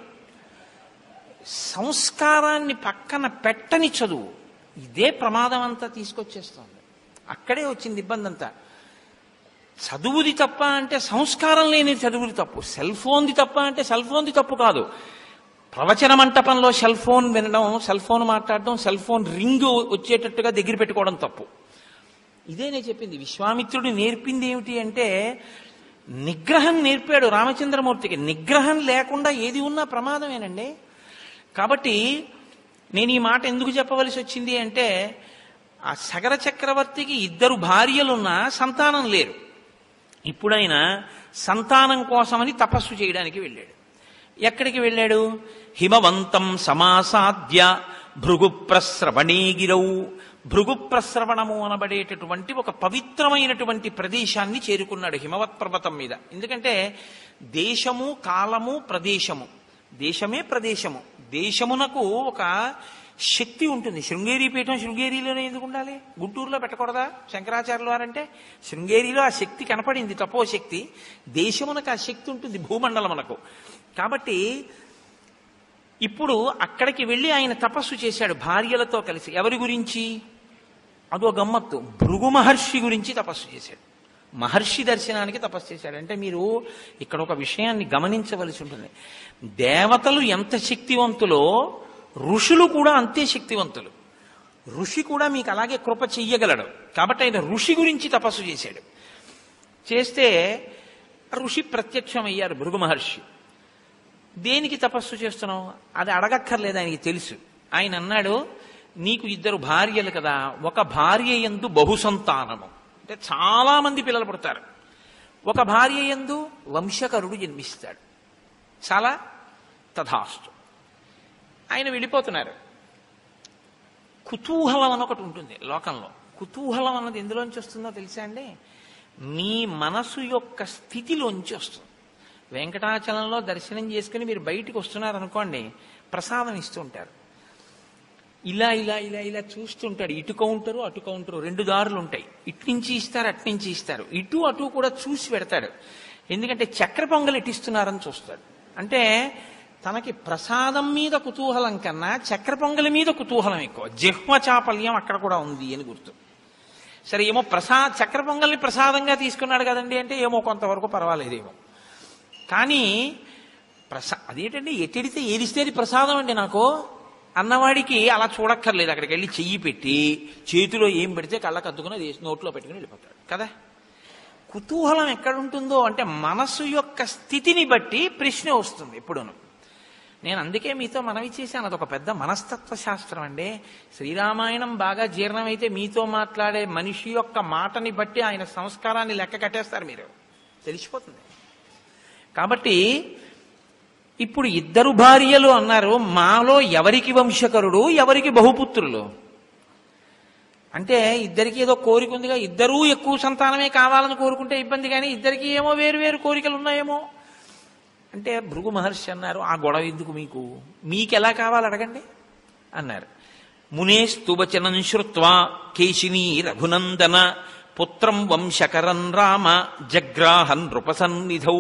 సంస్కారాన్ని పక్కన పెట్టని చదువు. ఇదే ప్రమాదం అంతా తీసుకొచ్చేస్తుంది. అక్కడే వచ్చింది ఇబ్బంది అంతా. చదువుది తప్ప అంటే సంస్కారం లేని చదువుది తప్పు. సెల్ ఫోన్ది తప్ప అంటే సెల్ ఫోన్ది తప్పు కాదు. ప్రవచన మంటపంలో సెల్ ఫోన్ వినడం, సెల్ ఫోన్ మాట్లాడడం, సెల్ ఫోన్ రింగ్ వచ్చేటట్టుగా దగ్గర పెట్టుకోవడం తప్పు. ఇదే నేను చెప్పింది. విశ్వామిత్రుడు నేర్పింది ఏమిటి అంటే నిగ్రహం నేర్పాడు రామచంద్రమూర్తికి. నిగ్రహం లేకుండా ఏది ఉన్నా ప్రమాదమేనండి. కాబట్టి నేను ఈ మాట ఎందుకు చెప్పవలసి వచ్చింది అంటే ఆ సగర చక్రవర్తికి 2 భార్యలున్నా సంతానం లేరు. ఇప్పుడైనా సంతానం కోసమని తపస్సు చేయడానికి వెళ్ళాడు. ఎక్కడికి వెళ్ళాడు? హిమవంతం సమాసాద్య భృగుప్రస్రవణేగిరౌ. భృగుప్రస్రవణము అనబడేటటువంటి ఒక పవిత్రమైనటువంటి ప్రదేశాన్ని చేరుకున్నాడు హిమవత్ పర్వతం మీద. ఎందుకంటే దేశము, కాలము, ప్రదేశము. దేశమే ప్రదేశము. దేశమునకు ఒక శక్తి ఉంటుంది. శృంగేరి పీఠం శృంగేరిలోనే ఎందుకు ఉండాలి? గుంటూరులో పెట్టకూడదా శంకరాచార్యులు వారంటే? శృంగేరిలో ఆ శక్తి కనపడింది, తపోశక్తి. దేశమునకు ఆ శక్తి ఉంటుంది, భూమండలమునకు. కాబట్టి ఇప్పుడు అక్కడికి వెళ్ళి ఆయన తపస్సు చేశాడు భార్యలతో కలిసి. ఎవరి గురించి? అదో గమ్మత్తు. భృగు మహర్షి గురించి తపస్సు చేశాడు. మహర్షి దర్శనానికి తపస్సు చేశాడు. అంటే మీరు ఇక్కడ ఒక విషయాన్ని గమనించవలసి ఉంటుంది. దేవతలు ఎంత శక్తివంతులో ఋషులు కూడా అంతే శక్తివంతులు. ఋషి కూడా మీకు అలాగే కృప చెయ్యగలడు. కాబట్టి ఆయన ఋషి గురించి తపస్సు చేశాడు. చేస్తే ఋషి ప్రత్యక్షమయ్యారు భృగు మహర్షి. దేనికి తపస్సు చేస్తున్నావు? అది అడగక్కర్లేదు, ఆయనకి తెలుసు. ఆయన అన్నాడు, నీకు 2 భార్యలు కదా, ఒక భార్య యందు బహుసంతానము అంటే చాలా మంది పిల్లలు పుడతారు. ఒక భార్య యందు వంశకరుడు జన్మిస్తాడు. చాలా తథాస్తు. ఆయన వెళ్ళిపోతున్నారు. కుతూహలం అని ఒకటి ఉంటుంది లోకంలో. కుతూహలం అన్నది ఎందులోంచి వస్తుందో తెలుసా అండి? మీ మనసు యొక్క స్థితిలోంచి వస్తుంది. వెంకటాచలంలో దర్శనం చేసుకుని మీరు బయటికి వస్తున్నారనుకోండి, ప్రసాదం ఇస్తూ ఉంటారు. ఇలా ఇలా ఇలా ఇలా చూస్తుంటాడు. ఇటు కౌంటరు అటు కౌంటరు, 2 దారులు ఉంటాయి. ఇటు నుంచి ఇస్తారు, అటు నుంచి ఇస్తారు. ఇటు అటు కూడా చూసి పెడతాడు. ఎందుకంటే చక్కెర పొంగల్ ఎట్టిస్తున్నారని చూస్తాడు. అంటే తనకి ప్రసాదం మీద కుతూహలం కన్నా చక్కెర పొంగలి మీద కుతూహలం ఎక్కువ. జిహ్వ చాపల్యం అక్కడ కూడా ఉంది అని గుర్తు. సరే, ఏమో చక్కెర పొంగల్ని ప్రసాదంగా తీసుకున్నాడు కదండి అంటే ఏమో కొంతవరకు పర్వాలేదేమో. కానీ అదేంటండి, ఎట్టెడితే ఏదిస్తే అది ప్రసాదం అండి నాకు అన్నవాడికి అలా చూడక్కర్లేదు. అక్కడికి వెళ్ళి చెయ్యి పెట్టి చేతిలో ఏం పెడితే కళ్ళకు అద్దుకుని అది నోట్లో పెట్టుకుని వెళ్ళిపోతాడు కదా. కుతూహలం ఎక్కడుంటుందో అంటే మనసు యొక్క స్థితిని బట్టి ప్రశ్న వస్తుంది ఎప్పుడూను. నేను అందుకే మీతో మనవి చేశాను, అదొక పెద్ద మనస్తత్వ శాస్త్రం అండి. శ్రీరామాయణం బాగా జీర్ణమైతే మీతో మాట్లాడే మనిషి యొక్క మాటని బట్టి ఆయన సంస్కారాన్ని లెక్క కట్టేస్తారు, మీరు తెలిసిపోతుంది. కాబట్టి ఇప్పుడు 2 భార్యలు అన్నారు, మాలో ఎవరికి వంశకరుడు ఎవరికి బహుపుత్రులు అంటే ఇద్దరికి ఏదో కోరిక ఉందిగా, ఇద్దరూ ఎక్కువ సంతానమే కావాలని కోరుకుంటే ఇబ్బంది, కానీ ఇద్దరికి ఏమో వేరు వేరు కోరికలు ఉన్నాయేమో అంటే భృగు మహర్షి అన్నారు, ఆ గొడవ ఎందుకు మీకెలా కావాలి అడగండి అన్నారు. మునేస్తువచనం శ్రుత్వా కేశినీ రఘునందన పుత్రం వంశకరన్ రామ జగ్రాహన్ నృపసన్నిధౌ.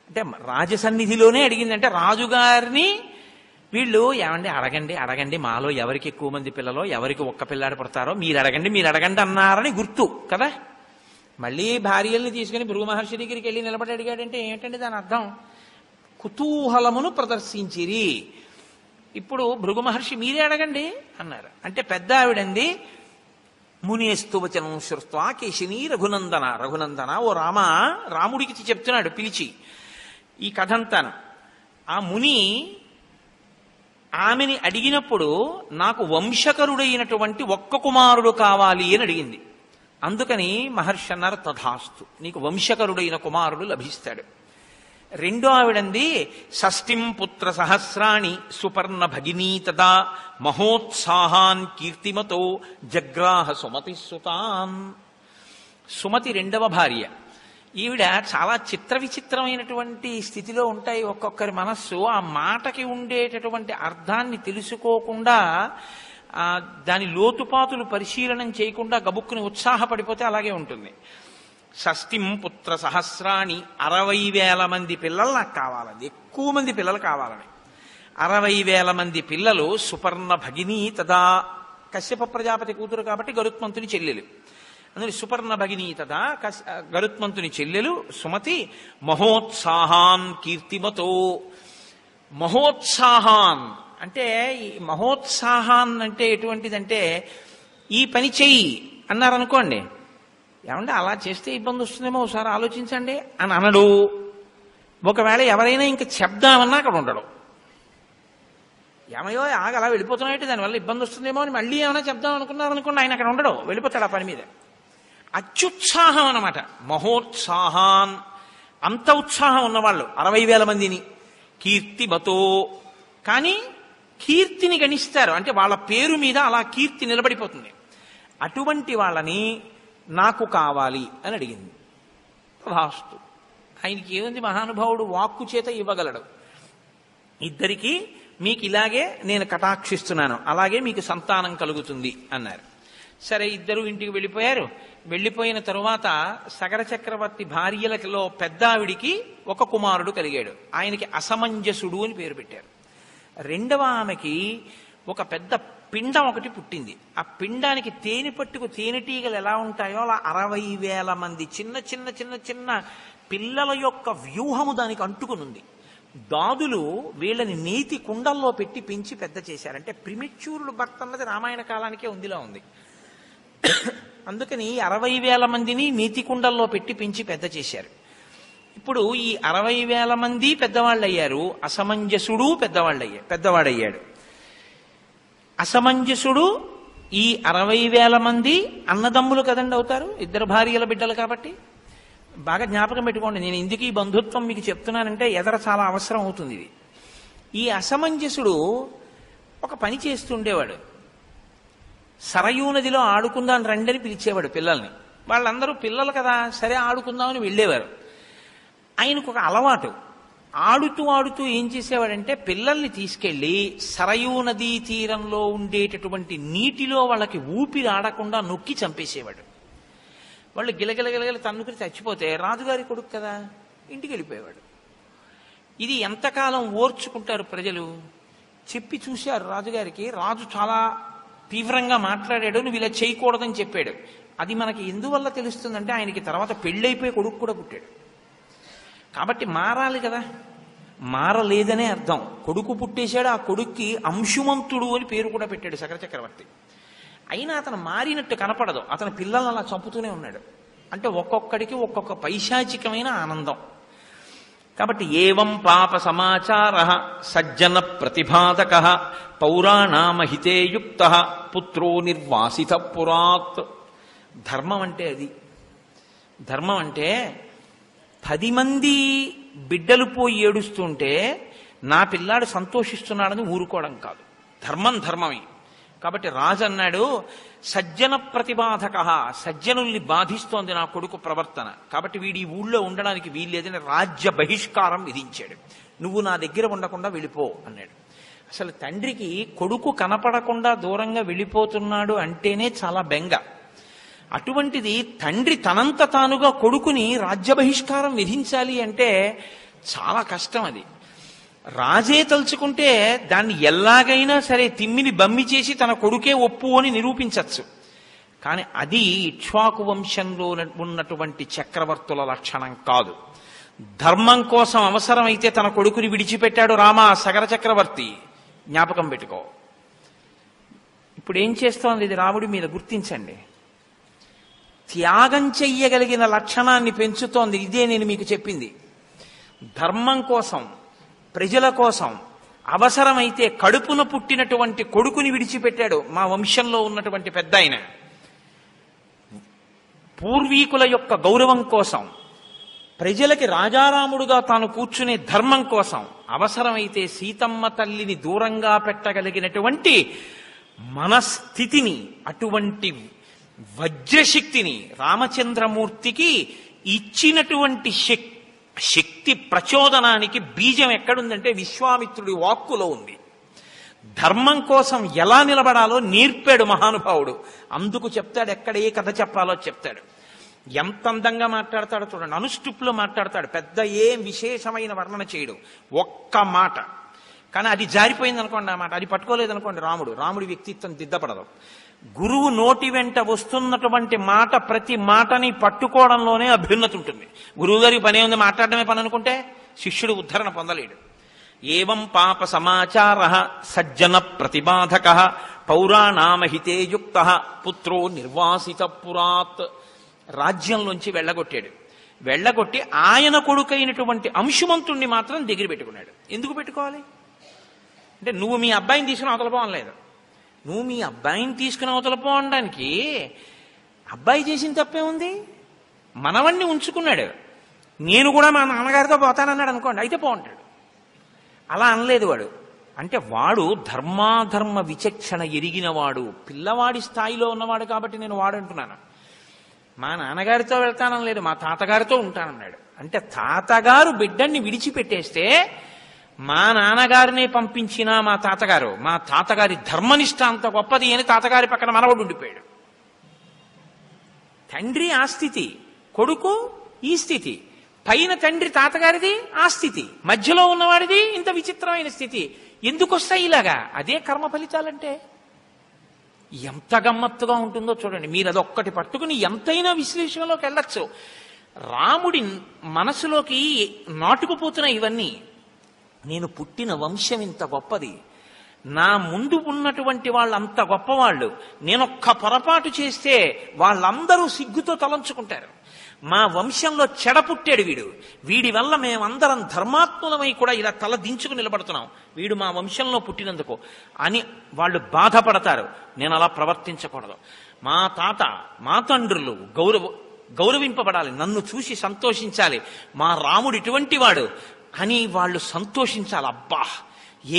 అంటే రాజసన్నిధిలోనే అడిగిందంటే రాజుగారిని వీళ్ళు ఏమండి అడగండి అడగండి, మాలో ఎవరికి ఎక్కువ మంది పిల్లలో ఎవరికి ఒక్క పిల్లాడు పడతారో మీరు అడగండి అన్నారని గుర్తు కదా. మళ్ళీ భార్యల్ని తీసుకుని భృగు మహర్షి దగ్గరికి వెళ్ళి నిలబడి అడిగాడంటే ఏంటంటే దాని అర్థం కుతూహలమును ప్రదర్శించిరి. ఇప్పుడు భృగు మహర్షి మీరే అడగండి అన్నారు. అంటే పెద్ద ఆవిడంది, మునేస్తువచనం శ్రుత్వా కేశినీ రఘునందన ఓ రామ, రాముడికి చెప్తున్నాడు పిలిచి ఈ కథంతాను. ఆ ముని ఆమెని అడిగినప్పుడు నాకు వంశకరుడైనటువంటి ఒక్క కుమారుడు కావాలి అని అడిగింది. అందుకని మహర్షి అన్నారు, తథాస్తు, నీకు వంశకరుడైన కుమారుడు లభిస్తాడు. రెండో ఆవిడంది, షష్ఠిం పుత్ర సహస్రాణి సుపర్ణ భగినీ తదా మహోత్సాహాన్ కీర్తిమతో జగ్రాహ సుమతి సుతాన్. సుమతి 2వ భార్య. ఈవిడ చాలా చిత్ర విచిత్రమైనటువంటి స్థితిలో ఉంటాయి ఒక్కొక్కరి మనస్సు. ఆ మాటకి ఉండేటటువంటి అర్థాన్ని తెలుసుకోకుండా, దాని లోతుపాతులు పరిశీలనం చేయకుండా గబుక్కుని ఉత్సాహపడిపోతే అలాగే ఉంటుంది. షష్ఠిం పుత్ర సహస్రాణి, 60,000 మంది పిల్లలు నాకు కావాలని, ఎక్కువ మంది పిల్లలు కావాలని. 60,000 మంది పిల్లలు. సుపర్ణ భగినీ తదా, కశ్యప ప్రజాపతి కూతురు కాబట్టి గరుత్మంతుని చెల్లెలు, అందులో సుపర్ణ భగినీ తదా గరుత్మంతుని చెల్లెలు సుమతి. మహోత్సాహాన్ కీర్తిమతో. మహోత్సాహాన్ అంటే, ఈ మహోత్సాహాన్ అంటే ఎటువంటిదంటే, ఈ పని చెయ్యి అన్నారనుకోండి, ఏమంటే అలా చేస్తే ఇబ్బంది వస్తుందేమో ఒకసారి ఆలోచించండి అని అనడు. ఒకవేళ ఎవరైనా ఇంక చెప్దామన్నా అక్కడ ఉండడు. ఏమయ్యో ఆగ అలా వెళ్ళిపోతున్నాయంటే దానివల్ల ఇబ్బంది వస్తుందేమో అని మళ్ళీ ఏమైనా చెప్దాం అనుకున్నారనుకోండి, ఆయన అక్కడ ఉండడు, వెళ్ళిపోతాడు ఆ పని మీద. అత్యుత్సాహం అన్నమాట మహోత్సాహాన్. అంత ఉత్సాహం ఉన్నవాళ్ళు 60,000 మందిని. కీర్తిమతో, కానీ కీర్తిని గణిస్తారు, అంటే వాళ్ళ పేరు మీద అలా కీర్తి నిలబడిపోతుంది. అటువంటి వాళ్ళని నాకు కావాలి అని అడిగింది. తథాస్తు. ఆయనకి ఏముంది, మహానుభావుడు వాక్కు చేత ఇవ్వగలడు. ఇద్దరికి మీకు ఇలాగే నేను కటాక్షిస్తున్నాను, అలాగే మీకు సంతానం కలుగుతుంది అన్నారు. సరే, ఇద్దరు ఇంటికి వెళ్ళిపోయారు. వెళ్ళిపోయిన తరువాత సగర చక్రవర్తి భార్యలలో పెద్ద ఆవిడికి ఒక కుమారుడు కలిగాడు. ఆయనకి అసమంజసుడు అని పేరు పెట్టారు. రెండవ ఆమెకి ఒక పెద్ద పిండం ఒకటి పుట్టింది. ఆ పిండానికి తేనె పట్టుకు తేనెటీగలు ఎలా ఉంటాయో అలా 60,000 మంది చిన్న చిన్న చిన్న చిన్న పిల్లల యొక్క వ్యూహము దానికి అంటుకునుంది. దాదులు వీళ్ళని నీతి కుండల్లో పెట్టి పెంచి పెద్ద చేశారంటే ప్రిమిచ్యూర్డ్ బర్త్ అన్నది రామాయణ కాలానికే ఉందిలా ఉంది. అందుకని 60,000 మందిని నీతి కుండల్లో పెట్టి పెంచి పెద్ద చేశారు. ఇప్పుడు ఈ 60,000 మంది పెద్దవాళ్ళు అయ్యారు. అసమంజసుడు పెద్దవాడయ్యాడు. అసమంజసుడు ఈ 60,000 మంది అన్నదమ్ములు కదండి అవుతారు, ఇద్దరు భార్యల బిడ్డలు కాబట్టి. బాగా జ్ఞాపకం పెట్టుకోండి, నేను ఎందుకు ఈ బంధుత్వం మీకు చెప్తున్నానంటే ఎదర చాలా అవసరం అవుతుంది ఇది. ఈ అసమంజసుడు ఒక పని చేస్తుండేవాడు. సరయూ నదిలో ఆడుకుందాం రండని పిలిచేవాడు పిల్లల్ని. వాళ్ళందరూ పిల్లలు కదా, సరే ఆడుకుందామని వెళ్ళేవారు. ఆయనకు ఒక అలవాటు, ఆడుతూ ఆడుతూ ఏం చేసేవాడంటే పిల్లల్ని తీసుకెళ్లి సరయూ నదీ తీరంలో ఉండేటటువంటి నీటిలో వాళ్ళకి ఊపిరి ఆడకుండా నొక్కి చంపేసేవాడు. వాళ్ళు గిలగిలగిలగిల తన్నుకుని చచ్చిపోతే రాజుగారి కొడుకు కదా, ఇంటికి వెళ్ళిపోయేవాడు. ఇది ఎంతకాలం ఓర్చుకుంటారు ప్రజలు? చెప్పి చూశారు రాజుగారికి. రాజు చాలా తీవ్రంగా మాట్లాడాడు, నువ్వు ఇలా చేయకూడదని చెప్పాడు. అది మనకి ఎందువల్ల తెలుస్తుందంటే ఆయనకి తర్వాత పెళ్ళైపోయి కొడుకు కూడా పుట్టాడు కాబట్టి మారాలి కదా. మారలేదనే అర్థం. కొడుకు పుట్టేశాడు, ఆ కొడుక్కి అంశుమంతుడు అని పేరు కూడా పెట్టాడు శకర చక్రవర్తి. అయినా అతను మారినట్టు కనపడదు, అతని పిల్లల్ని అలా చంపుతూనే ఉన్నాడు. అంటే ఒక్కొక్కడికి ఒక్కొక్క పైశాచికమైన ఆనందం. కాబట్టి ఏవం పాప సమాచార సజ్జన ప్రతిపాదక పౌరాణామహితే యుక్త పుత్రో నిర్వాసిత పురాత్. ధర్మం అంటే అది. ధర్మం అంటే 10 మంది బిడ్డలు పోయి ఏడుస్తుంటే నా పిల్లాడు సంతోషిస్తున్నాడని ఊరుకోవడం కాదు. ధర్మం ధర్మమే. కాబట్టి రాజు అన్నాడు, సజ్జన ప్రతిబాధక, సజ్జనుల్ని బాధిస్తోంది నా కొడుకు ప్రవర్తన, కాబట్టి వీడి ఊళ్ళో ఉండడానికి వీల్లేదని రాజ్య బహిష్కారం విధించాడు. నువ్వు నా దగ్గర ఉండకుండా వెళ్ళిపో అన్నాడు. అసలు తండ్రికి కొడుకు కనపడకుండా దూరంగా వెళ్ళిపోతున్నాడు అంటేనే చాలా బెంగ. అటువంటిది తండ్రి తనంత తానుగా కొడుకుని రాజ్య బహిష్కారం విధించాలి అంటే చాలా కష్టం. అది రాజే తలుచుకుంటే దాన్ని ఎలాగైనా సరే తిమ్మిని బమ్మి చేసి తన కొడుకే ఒప్పు అని నిరూపించవచ్చు. కానీ అది ఇక్ష్వాకు వంశంలో ఉన్నటువంటి చక్రవర్తుల లక్షణం కాదు. ధర్మం కోసం అవసరమైతే తన కొడుకుని విడిచిపెట్టాడు రామ సగర చక్రవర్తి, జ్ఞాపకం పెట్టుకో. ఇప్పుడు ఏం చేస్తోంది ఇది రాముడి మీద గుర్తించండి. త్యాగం చెయ్యగలిగిన లక్షణాన్ని పెంచుతోంది. ఇదే నేను మీకు చెప్పింది. ధర్మం కోసం, ప్రజల కోసం అవసరమైతే కడుపున పుట్టినటువంటి కొడుకుని విడిచిపెట్టాడు మా వంశంలో ఉన్నటువంటి పెద్ద ఆయన. పూర్వీకుల యొక్క గౌరవం కోసం, ప్రజలకి రాజారాముడుగా తాను కూర్చునే ధర్మం కోసం అవసరమైతే సీతమ్మ తల్లిని దూరంగా పెట్టగలిగినటువంటి మనస్థితిని, అటువంటి వజ్రశక్తిని రామచంద్రమూర్తికి ఇచ్చినటువంటి శక్తి ప్రచోదనానికి బీజం ఎక్కడుందంటే విశ్వామిత్రుడి వాక్కులో ఉంది. ధర్మం కోసం ఎలా నిలబడాలో నేర్పాడు మహానుభావుడు. అందుకు చెప్తాడు, ఎక్కడ ఏ కథ చెప్పాలో చెప్తాడు. ఎంత అందంగా మాట్లాడతాడో చూడండి. అనుష్టుప్లో మాట్లాడతాడు, పెద్ద ఏం విశేషమైన వర్ణన చేయడు, ఒక్క మాట. కానీ అది జారిపోయింది అనుకోండి, ఆ మాట అది పట్టుకోలేదనుకోండి రాముడి వ్యక్తిత్వం దిద్దపడదు. గురువు నోటి వెంట వస్తున్నటువంటి మాట, ప్రతి మాటని పట్టుకోవడంలోనే అభ్యున్నతి ఉంటుంది. గురువు గారికి పనే ఉంది, మాట్లాడడమే పని అనుకుంటే శిష్యుడు ఉద్ధరణ పొందలేడు. ఏవం పాప సమాచార సజ్జన ప్రతిబాధక పౌరాణామహితే యుక్త పుత్రో నిర్వాసిత పురాత్. రాజ్యంలోంచి వెళ్ళగొట్టాడు. వెళ్ళగొట్టి ఆయన కొడుకైనటువంటి అంశుమంతుణ్ణి మాత్రం దగ్గర పెట్టుకున్నాడు. ఎందుకు పెట్టుకోవాలి అంటే, నువ్వు మీ అబ్బాయిని తీసుకుని అవతల పోవలేదు. నువ్వు మీ అబ్బాయిని తీసుకుని అవతల పోవడానికి అబ్బాయి చేసిన తప్పే ఉంది. మనవణ్ణి ఉంచుకున్నాడు. నేను కూడా మా నాన్నగారితో పోతానన్నాడు అనుకోండి, అయితే పోంటాడు. అలా అనలేదు వాడు. అంటే వాడు ధర్మాధర్మ విచక్షణ ఎరిగినవాడు, పిల్లవాడి స్థాయిలో ఉన్నవాడు. కాబట్టి నేను వాడంటున్నాను. మా నాన్నగారితో వెళ్తానని లేదు, మా తాతగారితో ఉంటానన్నాడు. అంటే తాతగారు బిడ్డన్ని విడిచిపెట్టేస్తే మా నాన్నగారినే పంపించినా మా తాతగారి ధర్మనిష్ట అంత గొప్పది అని తాతగారి పక్కన మనవడు ఉండిపోయాడు. తండ్రి ఆ స్థితి, కొడుకు ఈ స్థితి, పైన తండ్రి తాతగారిది ఆ స్థితి, మధ్యలో ఉన్నవాడిది ఇంత విచిత్రమైన స్థితి. ఎందుకు వస్తాయి ఇలాగా? అదే కర్మ ఫలితాలంటే. ఎంత గమ్మత్తుగా ఉంటుందో చూడండి. మీరు అదొక్కటి పట్టుకుని ఎంతైనా విశ్లేషణలోకి వెళ్ళచ్చు. రాముడి మనసులోకి నాటుకుపోతున్న ఇవన్నీ, నేను పుట్టిన వంశం ఇంత గొప్పది, నా ముందు ఉన్నటువంటి వాళ్ళు అంత గొప్పవాళ్ళు, నేనొక్క పొరపాటు చేస్తే వాళ్ళందరూ సిగ్గుతో తలంచుకుంటారు. మా వంశంలో చెడ పుట్టాడు వీడి వల్ల మేమందరం ధర్మాత్ములమై కూడా ఇలా తల దించుకు నిలబడుతున్నాం, వీడు మా వంశంలో పుట్టినందుకు అని వాళ్ళు బాధపడతారు. నేను అలా ప్రవర్తించకూడదు. మా తాత, మా తండ్రులు గౌరవింపబడాలి, నన్ను చూసి సంతోషించాలి, మా రాముడు ఇటువంటి వాడు అని వాళ్ళు సంతోషించాలి. అబ్బా,